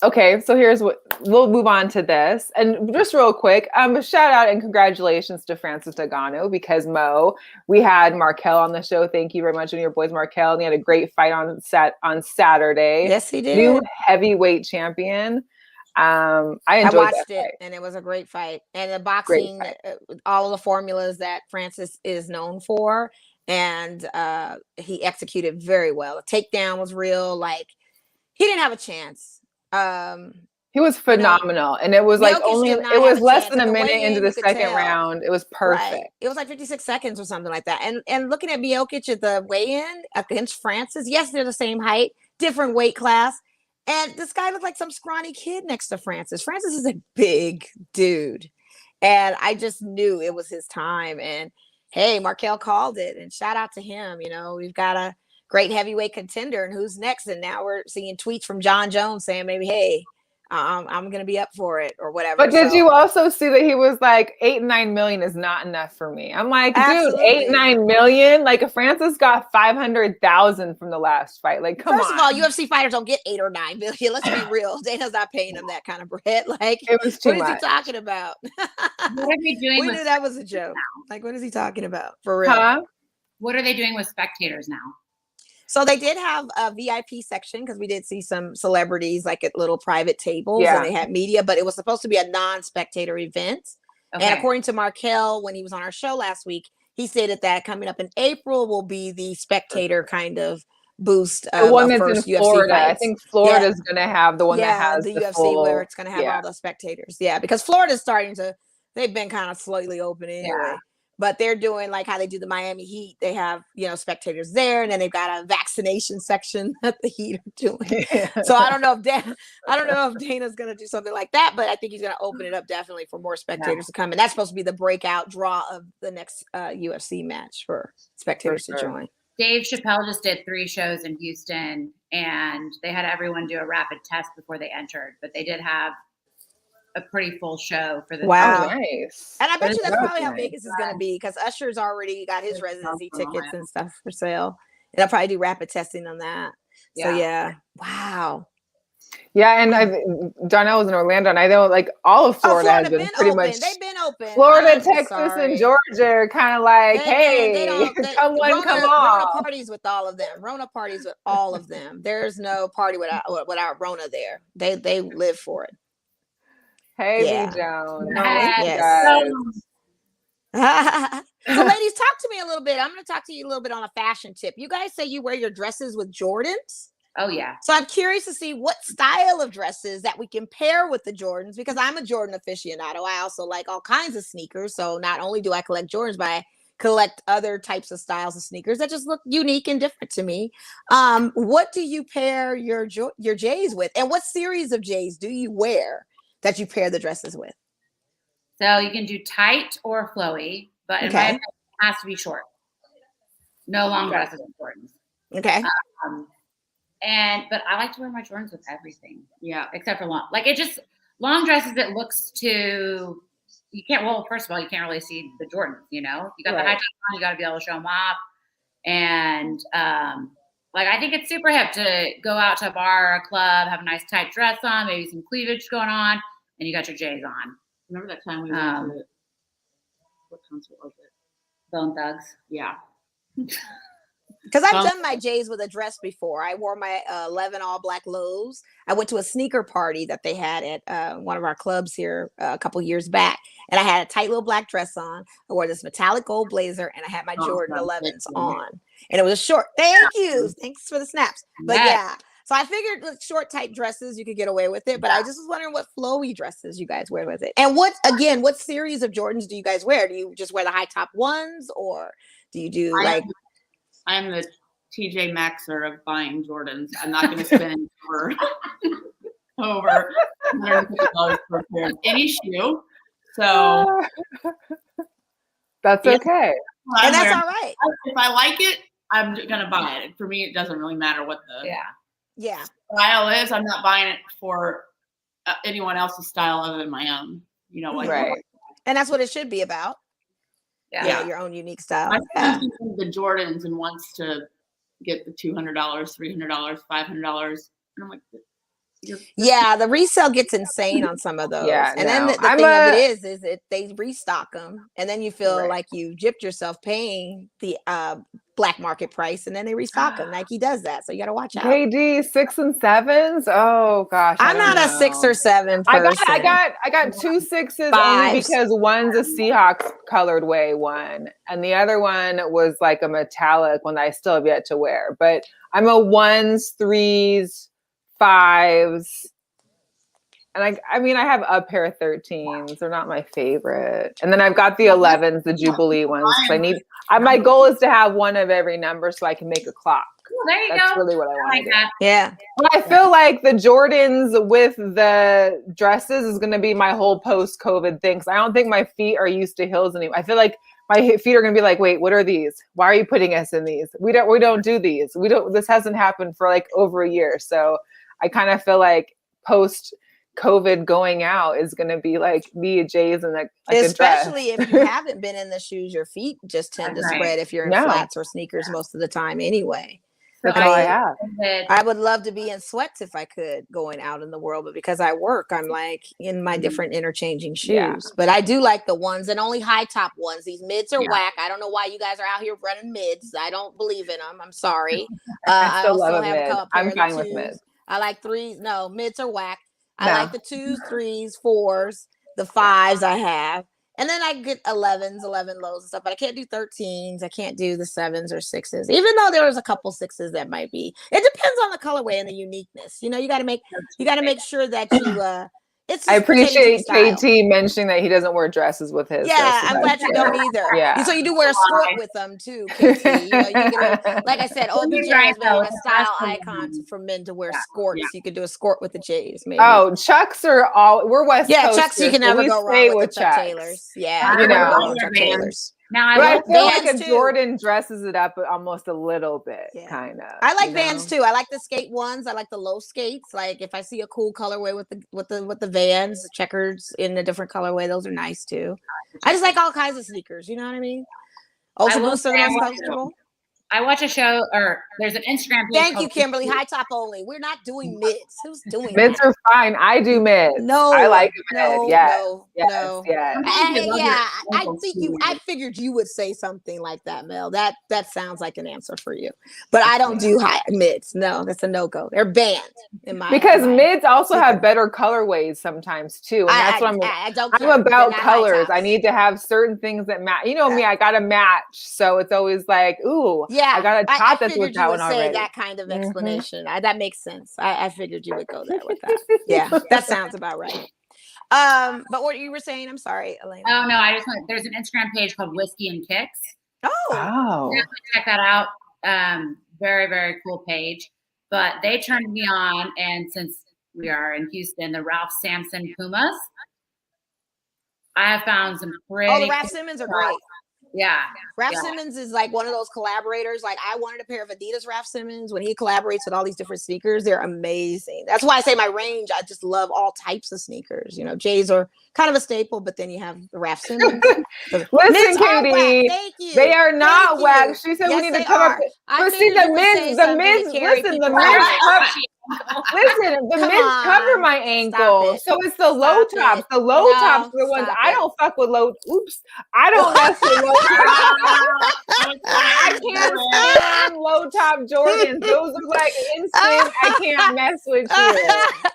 okay, so here's what we'll move on to this. And just real quick, shout out and congratulations to Francis Ngannou, because Mo, we had Markel on the show. Thank you very much. And your boys Markel, and he had a great fight on Saturday. Yes, he did. New heavyweight champion. I watched it, and it was a great fight. And the boxing, all of the formulas that Francis is known for, and he executed very well. The takedown was real. Like, he didn't have a chance. He was phenomenal, and it was like it was less than a minute into the second round. It was perfect. Right. It was like 56 seconds or something like that. And looking at Miocic at the weigh-in against Francis, yes, they're the same height, different weight class. And this guy looked like some scrawny kid next to Francis. Francis is a big dude. And I just knew it was his time. And hey, Markel called it. And shout out to him. We've got a great heavyweight contender. And who's next? And now we're seeing tweets from John Jones saying maybe, hey, I'm going to be up for it or whatever. But did you also see that he was like, 8-9 million is not enough for me? I'm like, dude, 8-9 million? Like, Francis got 500,000 from the last fight. Like, come on. First of all, UFC fighters don't get 8 or 9 million. Let's be real. Dana's not paying them that kind of bread. Like, it was too much. What is he talking about? What are they doing? We knew that was a joke. Like, what is he talking about? For real. What are they doing with spectators now? So they did have a VIP section because we did see some celebrities like at little private tables, and they had media, but it was supposed to be a non-spectator event. Okay. And according to Markel, when he was on our show last week, he stated that coming up in April will be the spectator kind of boost. The one that's in Florida. I think Florida is going to have the one that has the UFC where it's going to have all the spectators. Yeah, because Florida's starting to, they've been kind of slightly open anyway. Yeah. But they're doing like how they do the Miami Heat. They have, spectators there, and then they've got a vaccination section that the Heat are doing. So I don't know if Dana's going to do something like that, but I think he's going to open it up definitely for more spectators to come. And that's supposed to be the breakout draw of the next UFC match for spectators to join. Dave Chappelle just did 3 shows in Houston, and they had everyone do a rapid test before they entered, but they did have a pretty full show for the nice. And I bet you that's probably how Vegas is going to be, because Usher's already got his residency tickets and stuff for sale. And they'll probably do rapid testing on that. So wow. Yeah, and Donnell was in Orlando, and I know like all of Florida has been pretty open. much. They've been open. Florida, Texas, and Georgia are kind of like, come one, come all. Rona parties with all of them. Rona parties with all of them. There's no party without Rona there. They live for it. Hey, B. Jones. Yes. So, ladies, talk to me a little bit. I'm going to talk to you a little bit on a fashion tip. You guys say you wear your dresses with Jordans. Oh, yeah. So I'm curious to see what style of dresses that we can pair with the Jordans, because I'm a Jordan aficionado. I also like all kinds of sneakers. So not only do I collect Jordans, but I collect other types of styles of sneakers that just look unique and different to me. What do you pair your J's with? And what series of J's do you wear that you pair the dresses with? So you can do tight or flowy, but in my opinion, it has to be short. No long dresses with Jordans. Okay. But I like to wear my Jordans with everything. Yeah. Except for long. Like long dresses, it looks too, first of all, you can't really see the Jordans, you know? You got the high top on, you got to be able to show them off. And I think it's super hip to go out to a bar or a club, have a nice tight dress on, maybe some cleavage going on, and you got your J's on. Remember that time we went to what concert was it? Bone Thugs. Yeah. Because I've done my J's with a dress before. I wore my 11 all black lows. I went to a sneaker party that they had at one of our clubs here a couple years back. And I had a tight little black dress on. I wore this metallic gold blazer, and I had my Jordan 11s on. And it was a short. Thank you. Thanks for the snaps. But yeah. So I figured with short, tight dresses, you could get away with it. But I just was wondering what flowy dresses you guys wear with it. And what series of Jordans do you guys wear? Do you just wear the high top ones, or do you do I'm the TJ Maxxer of buying Jordans. I'm not going to spend over $150 for a pair of any shoe. So that's okay. And that's all right. If I like it, I'm going to buy it. For me, it doesn't really matter what the style is. I'm not buying it for anyone else's style other than my own. You know, and that's what it should be about. Yeah, your own unique style. My friend the Jordans and wants to get the $200, $300, $500, and I'm like, the resale gets insane on some of those. Then the thing of it is that they restock them, and then you feel like you gypped yourself paying the black market price, and then they restock them. Nike does that, so you got to watch out. KD 6 and 7s. Oh gosh, I'm not a 6 or 7 person. I got 2 6s only because one's a Seahawks colorway one, and the other one was like a metallic one that I still have yet to wear. But I'm a 1s, 3s, 5s. And I have a pair of 13s. They're not my favorite. And then I've got the 11s, the Jubilee ones. My goal is to have one of every number so I can make a clock. There you go. That's really what I want to do. Yeah. But I feel like the Jordans with the dresses is going to be my whole post-COVID thing. I don't think my feet are used to heels anymore. I feel like my feet are going to be like, wait, what are these? Why are you putting us in these? We don't do these. This hasn't happened for like over a year. So I kind of feel like post-COVID going out is going to be like me, J's, and especially if you haven't been in the shoes, your feet just tend to spread if you're in flats or sneakers most of the time anyway. That's all I have. I would love to be in sweats if I could going out in the world, but because I work, I'm like in my different interchanging shoes. Yeah. But I do like the ones, and only high top ones. These mids are whack. I don't know why you guys are out here running mids. I don't believe in them. I'm sorry. I still love a mid. I'm fine with mids. I like 3s. No, mids are whack. I like the 2s, 3s, 4s, the 5s I have. And then I get 11s, 11 lows and stuff, but I can't do 13s. I can't do the 7s or 6s, even though there was a couple 6s that might be. It depends on the colorway and the uniqueness. You know, you got to make sure that you I appreciate KT mentioning that he doesn't wear dresses with his. Yeah, I'm glad you don't either. Yeah. So you do wear a skirt with them too, KT. You know, like I said, OBJ has been a style icon for men to wear skirts. You could do a skirt with the J's, maybe. Oh, Chucks are we're West Coast. Yeah, Chucks you can never go wrong with Chuck Taylors. Yeah, you know, Chuck Taylors. Now I feel like a Jordan dresses it up almost a little bit, kind of. I like Vans too. I like the skate ones. I like the low skates. Like if I see a cool colorway with the Vans, the checkers in a different colorway, those are nice too. I just like all kinds of sneakers. You know what I mean? Ultra Boosts are the most comfortable. I watch a show, or there's an Instagram page. Thank you, Kimberly. High top only. We're not doing mids. Who's doing mids that? are fine. I do mids. No, I like a mid. no, Yes. no, Yes. no. Yes. I think I figured you would say something like that, Mel. That sounds like an answer for you. But I don't do high mids. No, that's a no-go. They're banned in my mids also have better colorways sometimes too. And that's what I'm about colors. I need to have certain things that match. You know me, I gotta match. So it's always like, ooh, I got a top that's with that one already. That kind of explanation. That makes sense. I figured you would go there with that. Yeah, that sounds about right. But what you were saying, I'm sorry, Alayna. Oh no, I just want, there's an Instagram page called Whiskey and Kicks. Oh. Check that out. Very, very cool page. But they turned me on, and since we are in Houston, the Ralph Sampson Pumas, I have found some pretty. Oh, the Ralph Simmons are great. Yeah. Ralph Simmons is like one of those collaborators. Like I wanted a pair of Adidas Ralph Simmons. When he collaborates with all these different sneakers, they're amazing. That's why I say my range, I just love all types of sneakers. You know, J's are kind of a staple, but then you have the Ralph Simmons. Listen, Katie, thank you. They are not wax. She said we need to come up. But see, the mids, listen, the mids cover my ankle. So it's the low tops. The low tops are the ones I don't fuck with low. Oops. I don't mess with low tops. I can't stand low top Jordans. Those are like instant. I can't mess with you.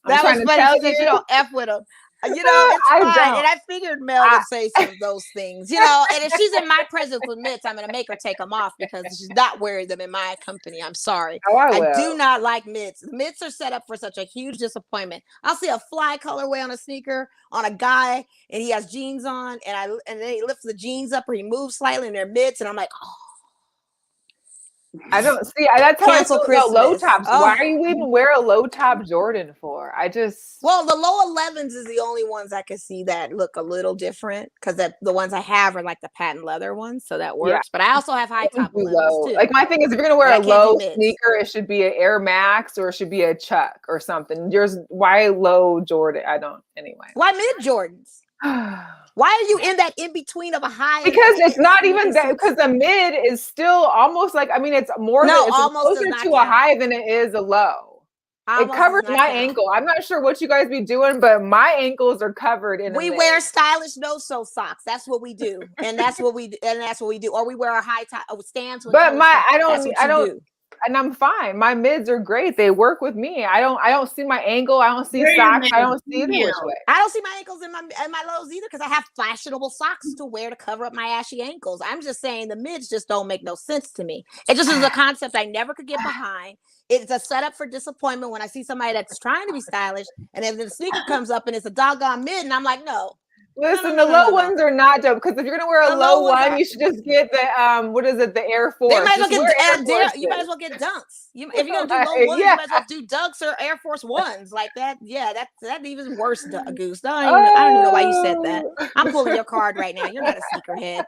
That was funny because you don't F with them. You know, it's fine. And I figured Mel would say some of those things, you know, and if she's in my presence with mitts, I'm going to make her take them off because she's not wearing them in my company. I'm sorry. I do not like mitts. Mitts are set up for such a huge disappointment. I'll see a fly colorway on a sneaker on a guy and he has jeans on and then he lifts the jeans up or he moves slightly and they're mitts and I'm like, oh. I don't see. That's how I feel about low tops. Why are you even wear a low top Jordan for? Well, the low 11s is the only ones I can see that look a little different because the ones I have are like the patent leather ones, so that works. Yeah. But I also have high top 11s too. Like my thing is, if you're gonna wear a low sneaker, it should be an Air Max or it should be a Chuck or something. Why low Jordan? I don't. Anyway. Why mid Jordans? Why are you in that in between of a high? Because it's not even that. Because the mid is still almost like. I mean, it's more. No, it's closer to a high than it is a low. It covers my ankle. I'm not sure what you guys be doing, but my ankles are covered in. We wear stylish no-sew socks. That's what we do, and that's what we do. Or we wear a high top stance. But I don't. And I'm fine. My mids are great. They work with me. I don't see my ankle. I don't see socks. I don't see it which way. I don't see my ankles in my lows either because I have fashionable socks to wear to cover up my ashy ankles. I'm just saying the mids just don't make no sense to me. It just is a concept I never could get behind. It's a setup for disappointment when I see somebody that's trying to be stylish and then the sneaker comes up and it's a doggone mid and I'm like, no. Listen, the low ones are not dope because if you're gonna wear a low one, you should just get the what is it? The Air Force. You might as well get dunks. If you're gonna do low ones, you might as well do dunks or Air Force Ones like that. Yeah, that's even worse, Goose. I don't even know why you said that. I'm pulling your card right now. You're not a sneakerhead.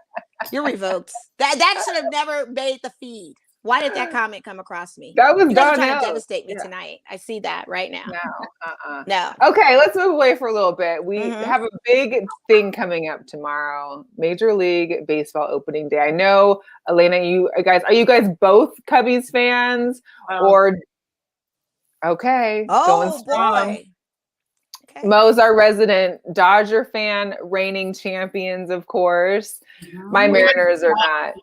You're revoked. That should have never made the feed. Why did that comment come across me? That was trying to devastate me tonight. I see that right now. No. Okay, let's move away for a little bit. We have a big thing coming up tomorrow. Major League Baseball opening day. I know, Alayna, are you guys both Cubbies fans or? Okay. Oh boy. Okay. Mo's our resident Dodger fan, reigning champions, of course. My Mariners are not.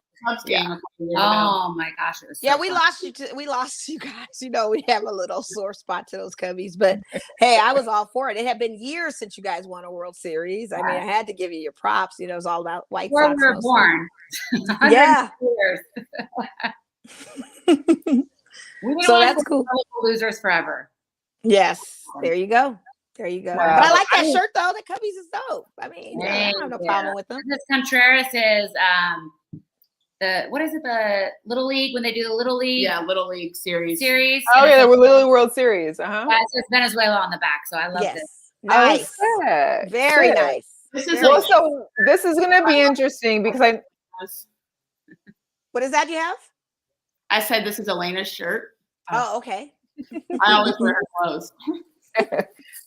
Yeah. Oh my gosh! It was so we lost you guys. You know, we have a little sore spot to those Cubbies, but hey, I was all for it. It had been years since you guys won a World Series. I mean, I had to give you your props. You know, it was all about White Sox. We were born. Yeah. So that's cool. Losers forever. Yes. There you go. There you go. Wow. But I like that shirt though. The Cubbies is dope. I mean, I don't have no problem with them. This Contreras is what is it? The Little League when they do the Little League? Yeah, Little League series. Oh yeah, the Little League World Series. It says Venezuela on the back, so I love this. Nice, very nice. This is going to be interesting because What is that you have? I said this is Alayna's shirt. Oh, okay. I always wear her clothes.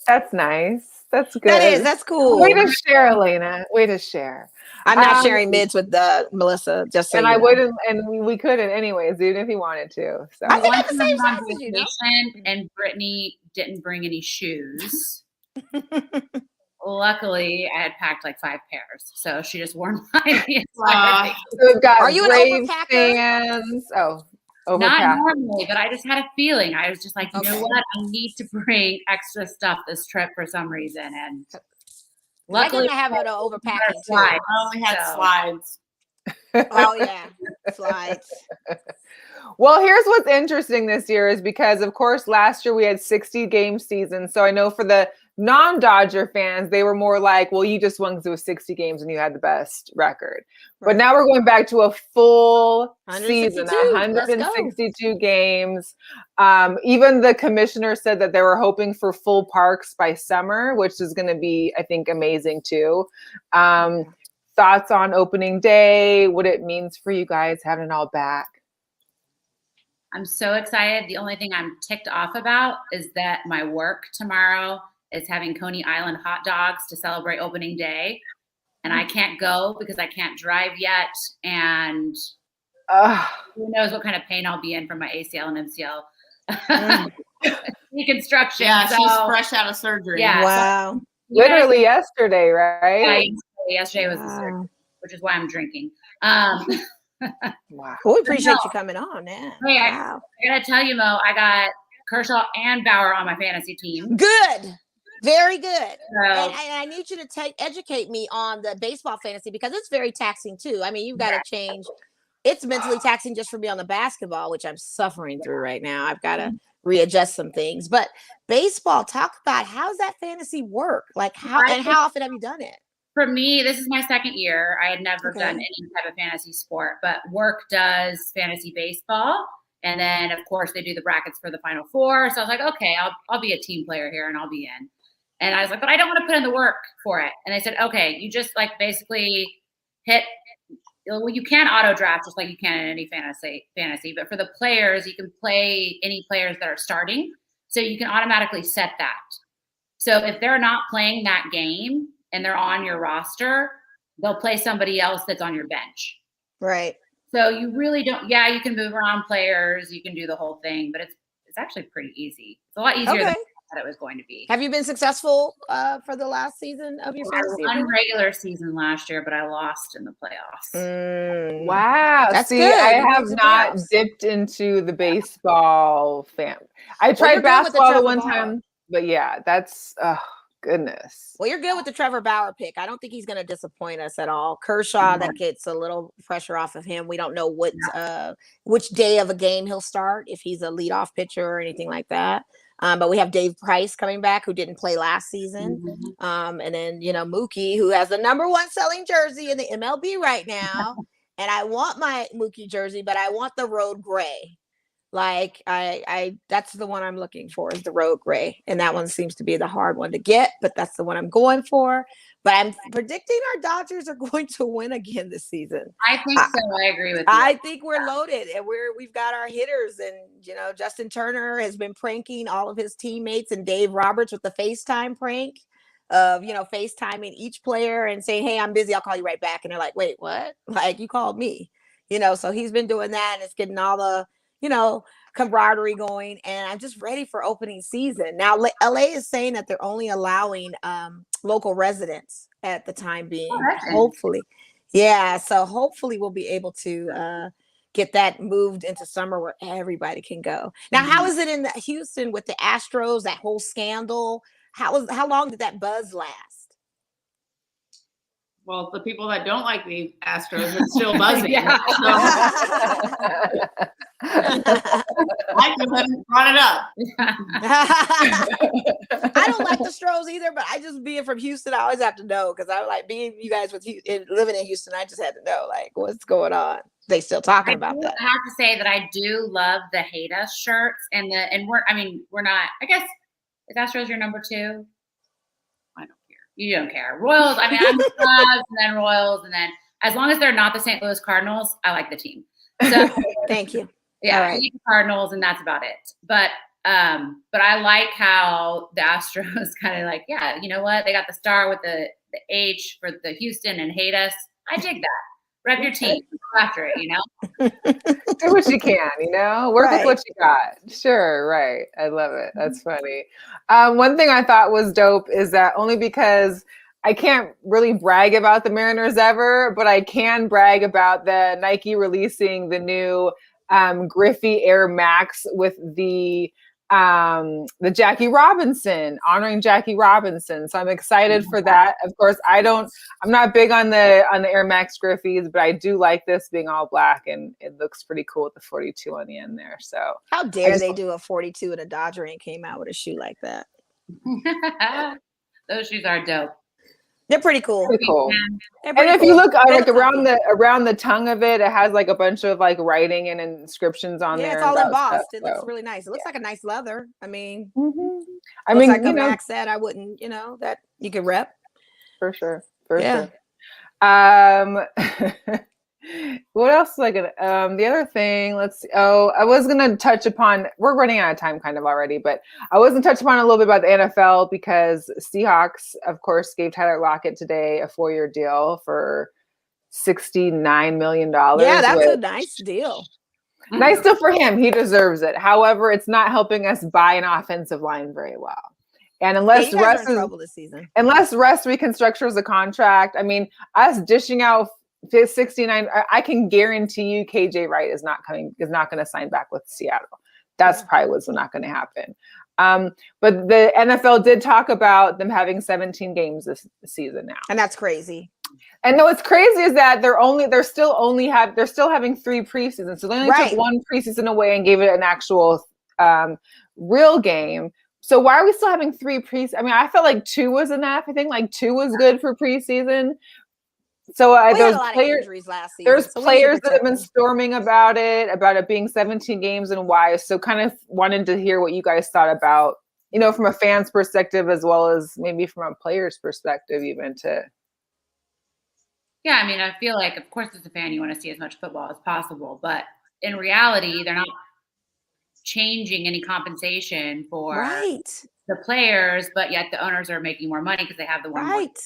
That's nice. That's good. That is. That's cool. Way to share, Alayna. Way to share. I'm not sharing mids with Melissa, just so and you I know. wouldn't, and we couldn't anyways, even if he wanted to. So I think One I'm the time same on size as you, know? vacation, and Brittany didn't bring any shoes. Luckily, I had packed like 5 pairs, so she just wore mine the entire vacation. So we've got Are you Braves an overpacker? fans. Oh, not normally, but I just had a feeling. I was just like, you know what? I need to bring extra stuff this trip for some reason. And luckily, I have an overpacking too. I only had slides. Oh yeah, slides. Well, here's what's interesting this year is because, of course, last year we had 60 game season. So I know for the non-Dodger fans, they were more like, well, you just won because it was 60 games and you had the best record. Right. But now we're going back to a full season, 162 games. Even the commissioner said that they were hoping for full parks by summer, which is going to be, I think, amazing too. Thoughts on opening day, what it means for you guys having it all back? I'm so excited. The only thing I'm ticked off about is that my work tomorrow is having Coney Island hot dogs to celebrate opening day. And I can't go because I can't drive yet. And who knows what kind of pain I'll be in from my ACL and MCL reconstruction. Yeah, so, she's fresh out of surgery. Yeah. Wow. So, literally yesterday, right? Yeah, yesterday was the surgery, which is why I'm drinking. Wow. We appreciate you coming on, man. Hey, I gotta tell you, Mo, I got Kershaw and Bauer on my fantasy team. Good. Very good. And I need you to educate me on the baseball fantasy because it's very taxing too. I mean, you've got to change. It's mentally taxing just for me on the basketball, which I'm suffering through right now. I've got to readjust some things. But baseball, talk about how's that fantasy work? Like how often have you done it? For me, this is my second year. I had never done any type of fantasy sport, but work does fantasy baseball. And then, of course, they do the brackets for the Final Four. So I was like, okay, I'll be a team player here and I'll be in. And I was like, but I don't want to put in the work for it. And they said, okay, you just like basically hit. Well, you can auto draft just like you can in any fantasy. But for the players, you can play any players that are starting. So you can automatically set that. So if they're not playing that game, and they're on your roster, they'll play somebody else that's on your bench. Right. So you really don't, you can move around players, you can do the whole thing, but it's actually pretty easy. It's a lot easier than I thought it was going to be. Have you been successful for the last season of your fantasy? I won regular season last year, but I lost in the playoffs. Wow. That's See, good. I have not dipped into the baseball fan. I tried basketball the one time, but yeah, that's goodness. Well, you're good with the Trevor Bauer pick. I don't think he's going to disappoint us at all. Kershaw, that gets a little pressure off of him. We don't know which day of a game he'll start, if he's a leadoff pitcher or anything like that. But we have Dave Price coming back, who didn't play last season. And then, Mookie, who has the #1 selling jersey in the MLB right now. And I want my Mookie jersey, but I want the road gray. Like that's the one I'm looking for, is the road gray. And that one seems to be the hard one to get, but that's the one I'm going for. But I'm predicting our Dodgers are going to win again this season. I think so. I agree with you. I think we're loaded, and we've got our hitters, and Justin Turner has been pranking all of his teammates, and Dave Roberts with the FaceTime prank of FaceTiming each player and saying, "Hey, I'm busy. I'll call you right back." And they're like, "Wait, what? Like, you called me?" So he's been doing that, and it's getting all the camaraderie going, and I'm just ready for opening season. Now, LA is saying that they're only allowing local residents at the time being. Hopefully. Yeah. So hopefully we'll be able to get that moved into summer where everybody can go. Now, how is it in Houston with the Astros, that whole scandal? How long did that buzz last? Well, the people that don't like the Astros are still buzzing. I haven't brought it up. I don't like the Stros either, but I just, being from Houston, I always have to know, because I like being you guys living in Houston. I just had to know, like, what's going on. They still talking about that. I have to say that I do love the Hate Us shirts and we're not. I guess, is Astros your number 2? You don't care. Royals, I'm the Cubs, and then Royals, and then as long as they're not the St. Louis Cardinals, I like the team. So thank you. Yeah, I like the Cardinals, and that's about it. But I like how the Astros kind of like, you know what? They got the star with the H for the Houston and Hate Us. I dig that. Rep your team. Go after it, Do what you can, work with what you got. Sure, right. I love it. That's funny. One thing I thought was dope is that only because I can't really brag about the Mariners ever, but I can brag about the Nike releasing the new Griffey Air Max with the Jackie Robinson, honoring Jackie Robinson. So I'm excited for that. Of course, I'm not big on the Air Max Griffies, but I do like this being all black, and it looks pretty cool with the 42 on the end there. So how dare they do a 42 and a Dodger ain't came out with a shoe like that? Those shoes are dope. They're pretty cool. Pretty cool. And if you look like around the tongue of it, it has like a bunch of like writing and inscriptions on there. Yeah, it's all embossed. It looks really nice. It looks like a nice leather. I mean, like a Max said, I wouldn't, that you could rep. For sure. Sure. What else was I gonna the other thing, let's see. I was gonna touch upon, we're running out of time kind of already, but I was gonna touch upon a little bit about the NFL because Seahawks, of course, gave Tyler Lockett today a 4-year deal for $69 million. Yeah, that's a nice deal. Nice deal for him. He deserves it. However, it's not helping us buy an offensive line very well. And unless Russ reconstructures the contract, I mean, us dishing out 69, I can guarantee you KJ Wright is not going to sign back with Seattle. That's probably what's not going to happen. But the NFL did talk about them having 17 games this season now. And that's crazy. And what's crazy is that they're still having 3 preseasons. So they only took 1 preseason away and gave it an actual real game. So why are we still having 3 preseason? I mean, I felt like 2 was enough. I think like 2 was good for preseason. So there's players that have been storming about it being 17 games and why. So kind of wanted to hear what you guys thought about, from a fan's perspective as well as maybe from a player's perspective, even to. Yeah, I mean, I feel like, of course, as a fan, you want to see as much football as possible, but in reality, they're not changing any compensation for the players, but yet the owners are making more money because they have the one. Right.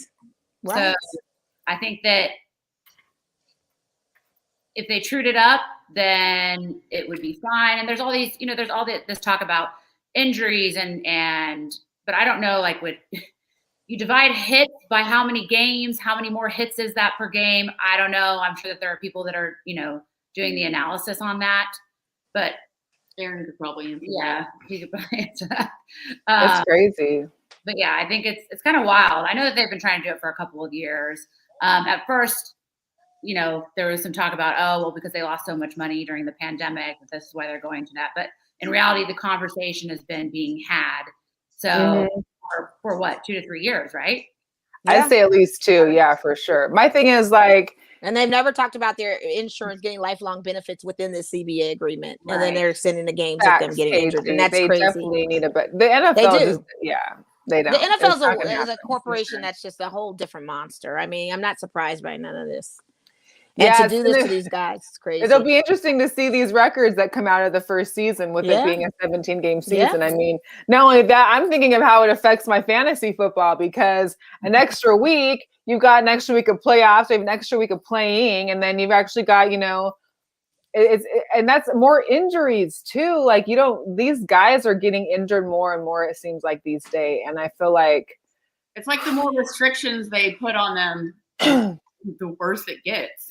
So I think that if they trued it up, then it would be fine. And there's all these, there's all this talk about injuries but I don't know, like you divide hits by how many games, how many more hits is that per game? I don't know. I'm sure that there are people that are, doing the analysis on that, but Aaron could probably answer that. He could probably answer that. That's crazy. But yeah, I think it's kind of wild. I know that they've been trying to do it for a couple of years. At first, there was some talk about, because they lost so much money during the pandemic, this is why they're going to that. But in reality, the conversation has been being had. So for what, 2 to 3 years, right? Yeah. I'd say at least 2. Yeah, for sure. My thing is and they've never talked about their insurance getting lifelong benefits within the CBA agreement. And then they're sending the games with them getting injured. And that's crazy. They definitely need it, but the NFL, they do. They don't. The NFL is a corporation that's just a whole different monster. I mean, I'm not surprised by none of this. And to do this to these guys, it's crazy. It'll be interesting to see these records that come out of the first season with it being a 17-game season. I mean, not only that, I'm thinking of how it affects my fantasy football because an extra week, you've got an extra week of playoffs, you have an extra week of playing, and then you've actually got, and that's more injuries too. Like these guys are getting injured more and more, it seems like these days. And I feel like it's like the more restrictions they put on them, the worse it gets,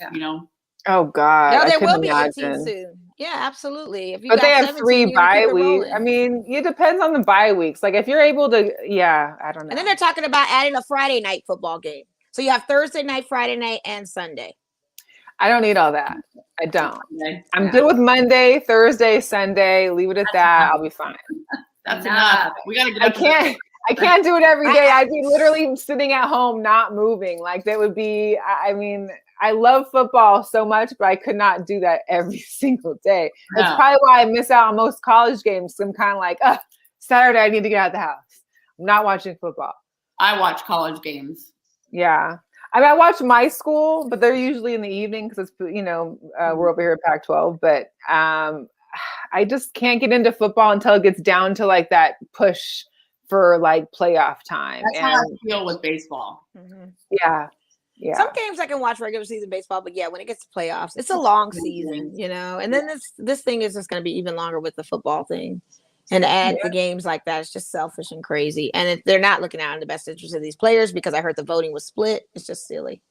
Oh God. No, there will be 18 soon. Yeah, absolutely. But they have 3 bye weeks. I mean, it depends on the bye weeks. Like if you're able to, I don't know. And then they're talking about adding a Friday night football game. So you have Thursday night, Friday night, and Sunday. I don't need all that. I don't. I'm good with Monday, Thursday, Sunday. Leave it at that. I'll be fine. That's enough. We gotta get. I can't do it every day. I'd be literally sitting at home, not moving. Like that would be. I mean, I love football so much, but I could not do that every single day. No. That's probably why I miss out on most college games. I'm kind of like, Saturday I need to get out of the house. I'm not watching football. I watch college games. Yeah. I mean, I watch my school, but they're usually in the evening because it's, we're over here at Pac-12. But I just can't get into football until it gets down to like that push for like playoff time. That's how I feel with baseball. Yeah. Yeah. Some games I can watch regular season baseball, but yeah, when it gets to playoffs, it's a long season, you know. And then this thing is just going to be even longer with the football thing. And to add the games like that, it's just selfish and crazy. And they're not looking out in the best interest of these players because I heard the voting was split. It's just silly.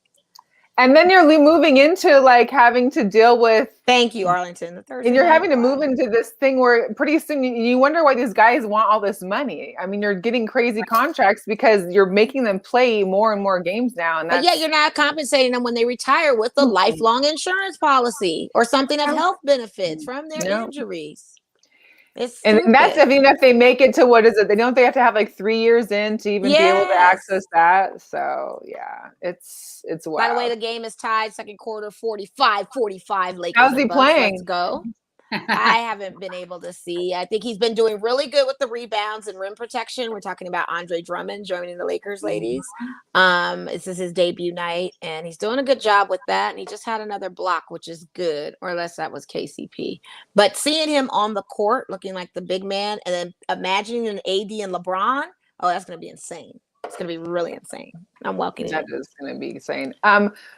And then you're moving into like having to deal with. Thank you, Arlington. The Thursday and you're having to night move into this thing where pretty soon you wonder why these guys want all this money. I mean, you're getting crazy contracts because you're making them play more and more games now. And but yeah, you're not compensating them when they retire with a lifelong insurance policy or something of health benefits from their injuries. And that's even if they make it to, what is it? They have to have like 3 years in to even be able to access that. So yeah, it's wild. By the way, the game is tied second quarter 45-45 Lakers. How's he playing? Let's go. I haven't been able to see. I think he's been doing really good with the rebounds and rim protection. We're talking about Andre Drummond joining the Lakers, ladies. This is his debut night, and he's doing a good job with that. And he just had another block, which is good, or unless that was KCP. But seeing him on the court looking like the big man, and then imagining an AD and LeBron, oh, that's going to be insane. It's going to be really insane. I'm welcoming that. Is going to be insane.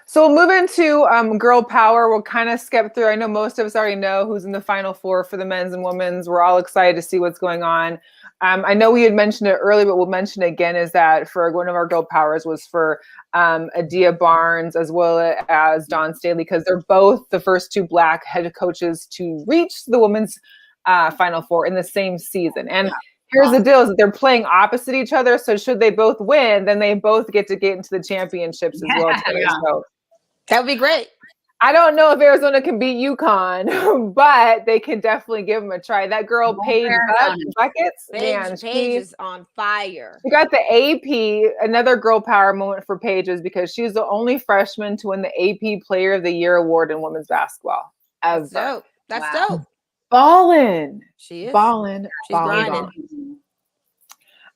So we'll move into girl power. We'll kind of skip through. I know most of us already know who's in the Final Four for the men's and women's. We're all excited to see what's going on. I know we had mentioned it earlier, but we'll mention it again, is that for one of our girl powers was for Adia Barnes as well as Dawn Staley, because they're both the first two Black head coaches to reach the women's Final Four in the same season. And here's the deal, is that they're playing opposite each other. So should they both win, then they both get to get into the championships as well. So that would be great. I don't know if Arizona can beat UConn, but they can definitely give them a try. That girl, Paige Buckets, Paige is on fire. She got the AP, another girl power moment for Paige, is because she's the only freshman to win the AP Player of the Year award in women's basketball ever. That's dope. That's dope. Ballin'. She is. Ballin'. She's grinding.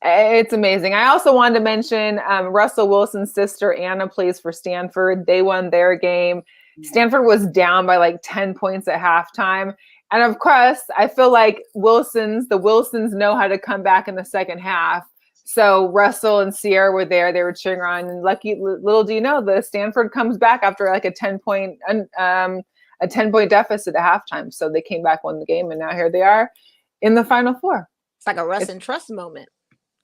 It's amazing. I also wanted to mention Russell Wilson's sister, Anna, plays for Stanford. They won their game. Stanford was down by like 10 points at halftime. And of course, I feel like the Wilsons know how to come back in the second half. So Russell and Sierra were there. They were cheering on. And little do you know, the Stanford comes back after like a 10-point deficit at halftime. So they came back, won the game, and now here they are in the Final Four. It's like a Russ and Trust moment,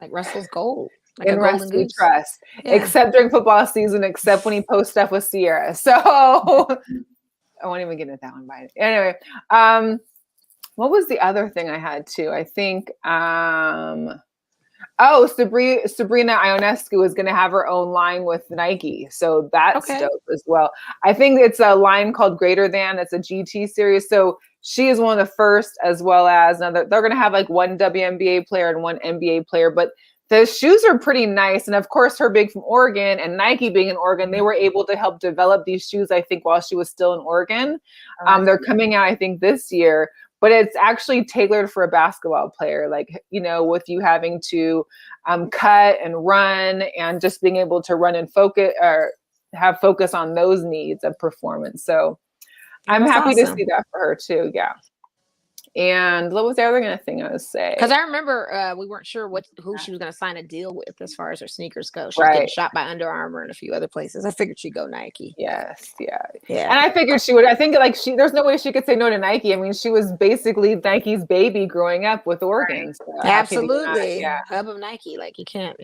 like Russell's goal. Like in Russ we trust, except during football season, except when he posts stuff with Sierra. So I won't even get into that one. By anyway, what was the other thing I had too? I think Sabrina Ionescu is going to have her own line with Nike. So that's dope as well. I think it's a line called Greater Than. It's a GT series. So she is one of the first, as well as another. They're going to have like one WNBA player and one NBA player, but the shoes are pretty nice. And of course, her being from Oregon and Nike being in Oregon, they were able to help develop these shoes, I think, while she was still in Oregon. They're coming out, I think, this year. But it's actually tailored for a basketball player, like, you know, with you having to cut and run and just being able to run and focus or have focus on those needs of performance. So I'm happy to see that for her too. Yeah. And what was the other thing I was saying? Because I remember we weren't sure who she was going to sign a deal with as far as her sneakers go. She was getting shot by Under Armour and a few other places. I figured she'd go Nike. Yes, yeah. And I figured she would. I think like there's no way she could say no to Nike. I mean, she was basically Nike's baby growing up with Oregon. So absolutely, hub of Nike. Like you can't.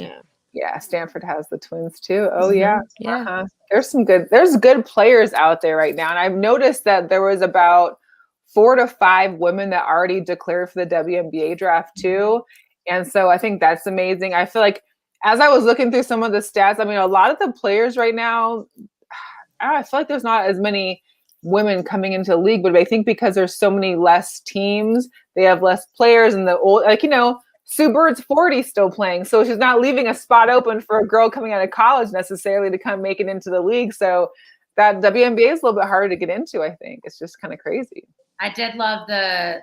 Yeah, Stanford has the twins too. Oh yeah. There's good players out there right now, and I've noticed that there was about 4 to 5 women that already declared for the WNBA draft too. And so I think that's amazing. I feel like as I was looking through some of the stats, I mean, a lot of the players right now, I feel like there's not as many women coming into the league, but I think because there's so many less teams, they have less players, and the old, like, you know, Sue Bird's 40 still playing. So she's not leaving a spot open for a girl coming out of college necessarily to come make it into the league. So that WNBA is a little bit harder to get into, I think. It's just kind of crazy. I did love the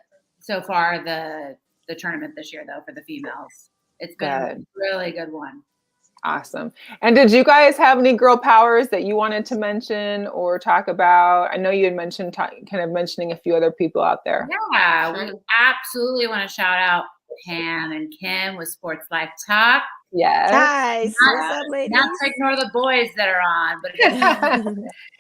tournament this year, though, for the females. It's been a really good one. Awesome. And did you guys have any girl powers that you wanted to mention or talk about? I know you had mentioned kind of mentioning a few other people out there. Yeah, we absolutely want to shout out Pam and Kim with Sports Life Talk. Yes. Guys, what's up, ladies? Not to ignore the boys that are on, but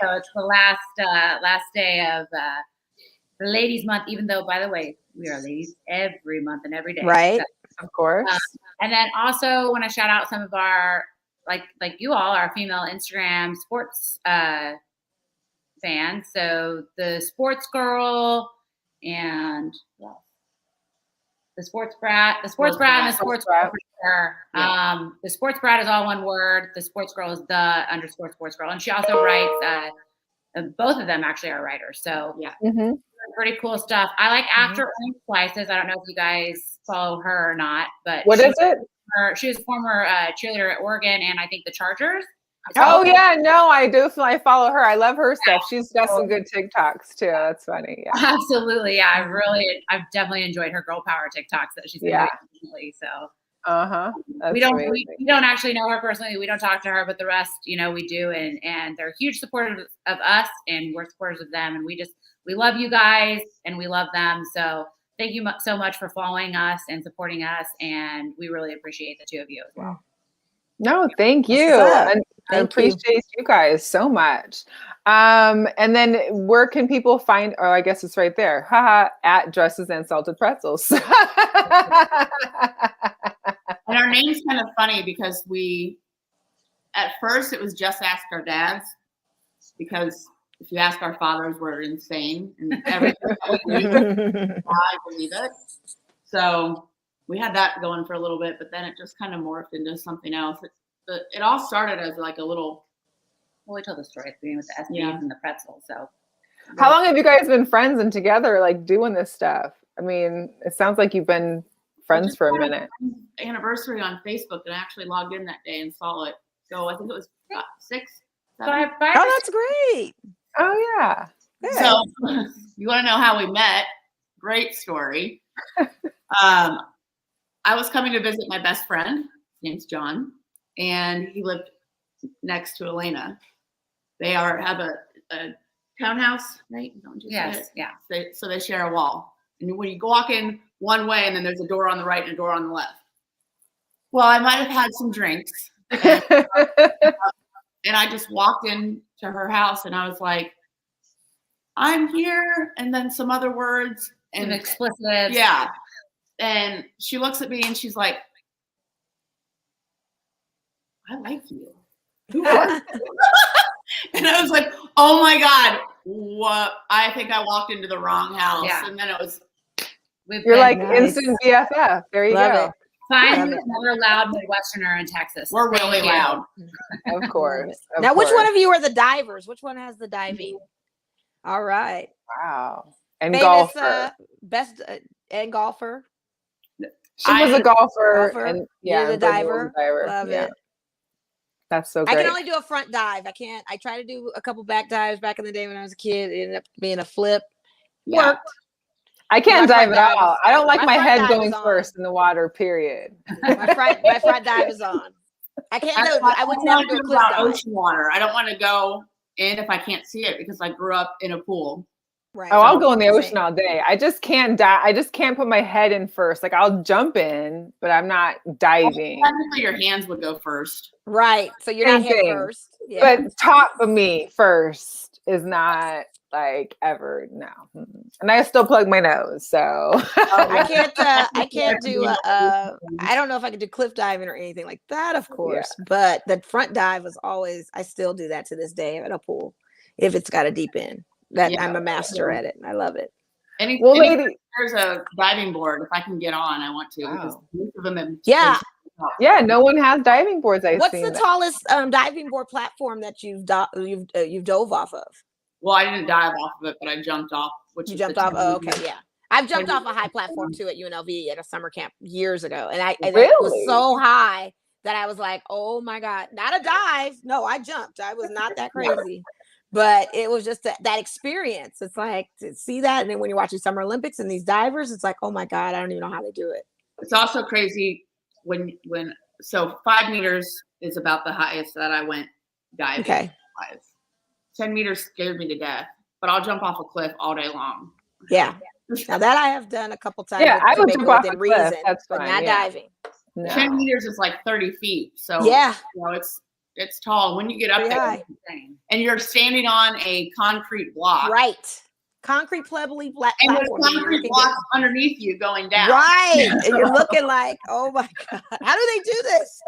so it's the last day of the Ladies Month. Even though, by the way, we are ladies every month and every day, right? So, of course. And then also want to shout out some of our like you all, our female Instagram sports fans. So the Sports Girl and the Sports Brat, and the Sports Brat for sure. Yeah. The Sports Brat is all one word. The Sports Girl is _Sports Girl, and she also writes. Both of them actually are writers. So yeah, pretty cool stuff. I like After Orange Slices. I don't know if you guys follow her or not, but what is it? She was a former cheerleader at Oregon and I think the Chargers. Oh yeah, no, I do. I follow her. I love her stuff. She's got some good TikToks too. That's funny. Yeah. Absolutely. Yeah, I've definitely enjoyed her girl power TikToks that she's been doing recently. So we don't actually know her personally. We don't talk to her, but the rest, we do, and they're huge supporters of us, and we're supporters of them, and we love you guys, and we love them. So thank you so much for following us and supporting us, and we really appreciate the two of you as well. No, thank you. And I appreciate you guys so much. And then where can people find, oh, I guess it's right there. Haha, at Dresses and Salted Pretzels. And our name's kind of funny because at first it was just ask our dads, because if you ask our fathers, we're insane. And everything that we do, I believe it. So we had that going for a little bit, but then it just kind of morphed into something else. It all started as like a little. Well, we told the story at the beginning with the SBs and the pretzels. So, how long have you guys been friends and together, like doing this stuff? I mean, it sounds like you've been friends for a minute. Anniversary on Facebook, and I actually logged in that day and saw it. So I think it was 6, 7. Oh, that's great. Oh yeah. Good. So you want to know how we met? Great story. I was coming to visit my best friend. His name's John, and he lived next to Alayna. They have a townhouse, right? Yes, yeah. So they share a wall. And when you walk in one way, and then there's a door on the right and a door on the left. Well, I might have had some drinks. And I just walked into her house, and I was like, I'm here. And then some other words. And explicit. Yeah. And she looks at me and she's like, I like you. Who are you? And I was like, oh my God, what? I think I walked into the wrong house. Yeah. And then it was. You're like instant BFF. There you go. Finally, another loud Midwesterner in Texas. We're really loud. Of course. Now, which one of you are the divers? Which one has the diving? All right. Wow. And famous, golfer. Best and golfer. She was a golfer. And you're the diver. Love it. That's so great. I can only do a front dive. I tried to do a couple back dives back in the day when I was a kid. It ended up being a flip. Worked. I can't dive at all. I don't like my head going first in the water, period. My front dive is on. I can't do it. I would never do a cliff dive. Ocean water. I don't want to go in if I can't see it because I grew up in a pool. Right. Oh, I'll go in the ocean all day. I just can't dive. I just can't put my head in first. Like I'll jump in, but I'm not diving. Well, technically, your hands would go first. Right. So you're not head first. Yeah. But top of me first is not like ever. No. And I still plug my nose. So I can't do I don't know if I could do cliff diving or anything like that, of course. Yeah. But the front dive was always, I still do that to this day at a pool if it's got a deep end. I'm a master at it. I love it. There's a diving board. If I can get on, I want to. Wow. Most of them yeah, no one has diving boards. What's the tallest diving board platform that you've dove off of? Well, I didn't dive off of it, but I jumped off. You jumped off? Oh, okay, yeah. I've jumped off a high platform too at UNLV at a summer camp years ago, and it was so high that I was like, "Oh my God, not a dive! No, I jumped. I was not that crazy." But it was just that experience. It's like to see that. And then when you're watching Summer Olympics and these divers, it's like, oh my God, I don't even know how they do it. It's also crazy so 5 meters is about the highest that I went diving. Okay. 10 meters scared me to death, but I'll jump off a cliff all day long. Yeah. Now that I have done a couple times. Yeah, I would jump off a cliff. That's but fine, not diving. No. 10 meters is like 30 feet. So yeah, you know, it's tall. When you get up there, it's insane. And you're standing on a concrete block. Right. Concrete pebbly platform. And there's concrete blocks underneath you going down. Right. And you're looking like, oh my God, how do they do this?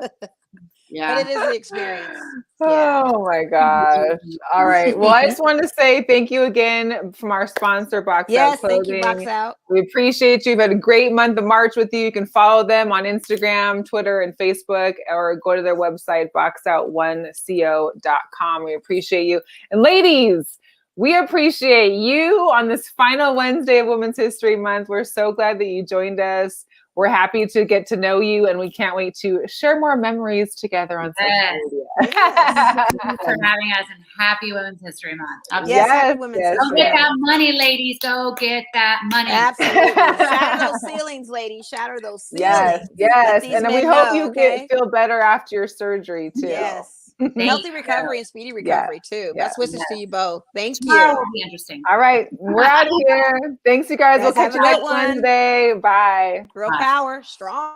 Yeah. But it is the experience. Oh my gosh. All right. Well, I just want to say thank you again from our sponsor, Box Out Clothing. Thank you, Box Out. We appreciate you. We've had a great month of March with you. You can follow them on Instagram, Twitter, and Facebook, or go to their website, boxout1co.com. We appreciate you. And ladies, we appreciate you on this final Wednesday of Women's History Month. We're so glad that you joined us. We're happy to get to know you, and we can't wait to share more memories together on social media. Thank you for having us, and happy Women's History Month. Yes, Women's History. Go get that money, ladies. Go get that money. Absolutely. Shatter those ceilings, ladies. Shatter those ceilings. Yes. And we hope you feel better after your surgery, too. Yes. Healthy recovery and speedy recovery too. Best wishes to you both. Thank you. Tomorrow will be interesting. All right, we're out of here. Thanks, you guys. We'll catch you next Wednesday. Bye. Girl power, strong.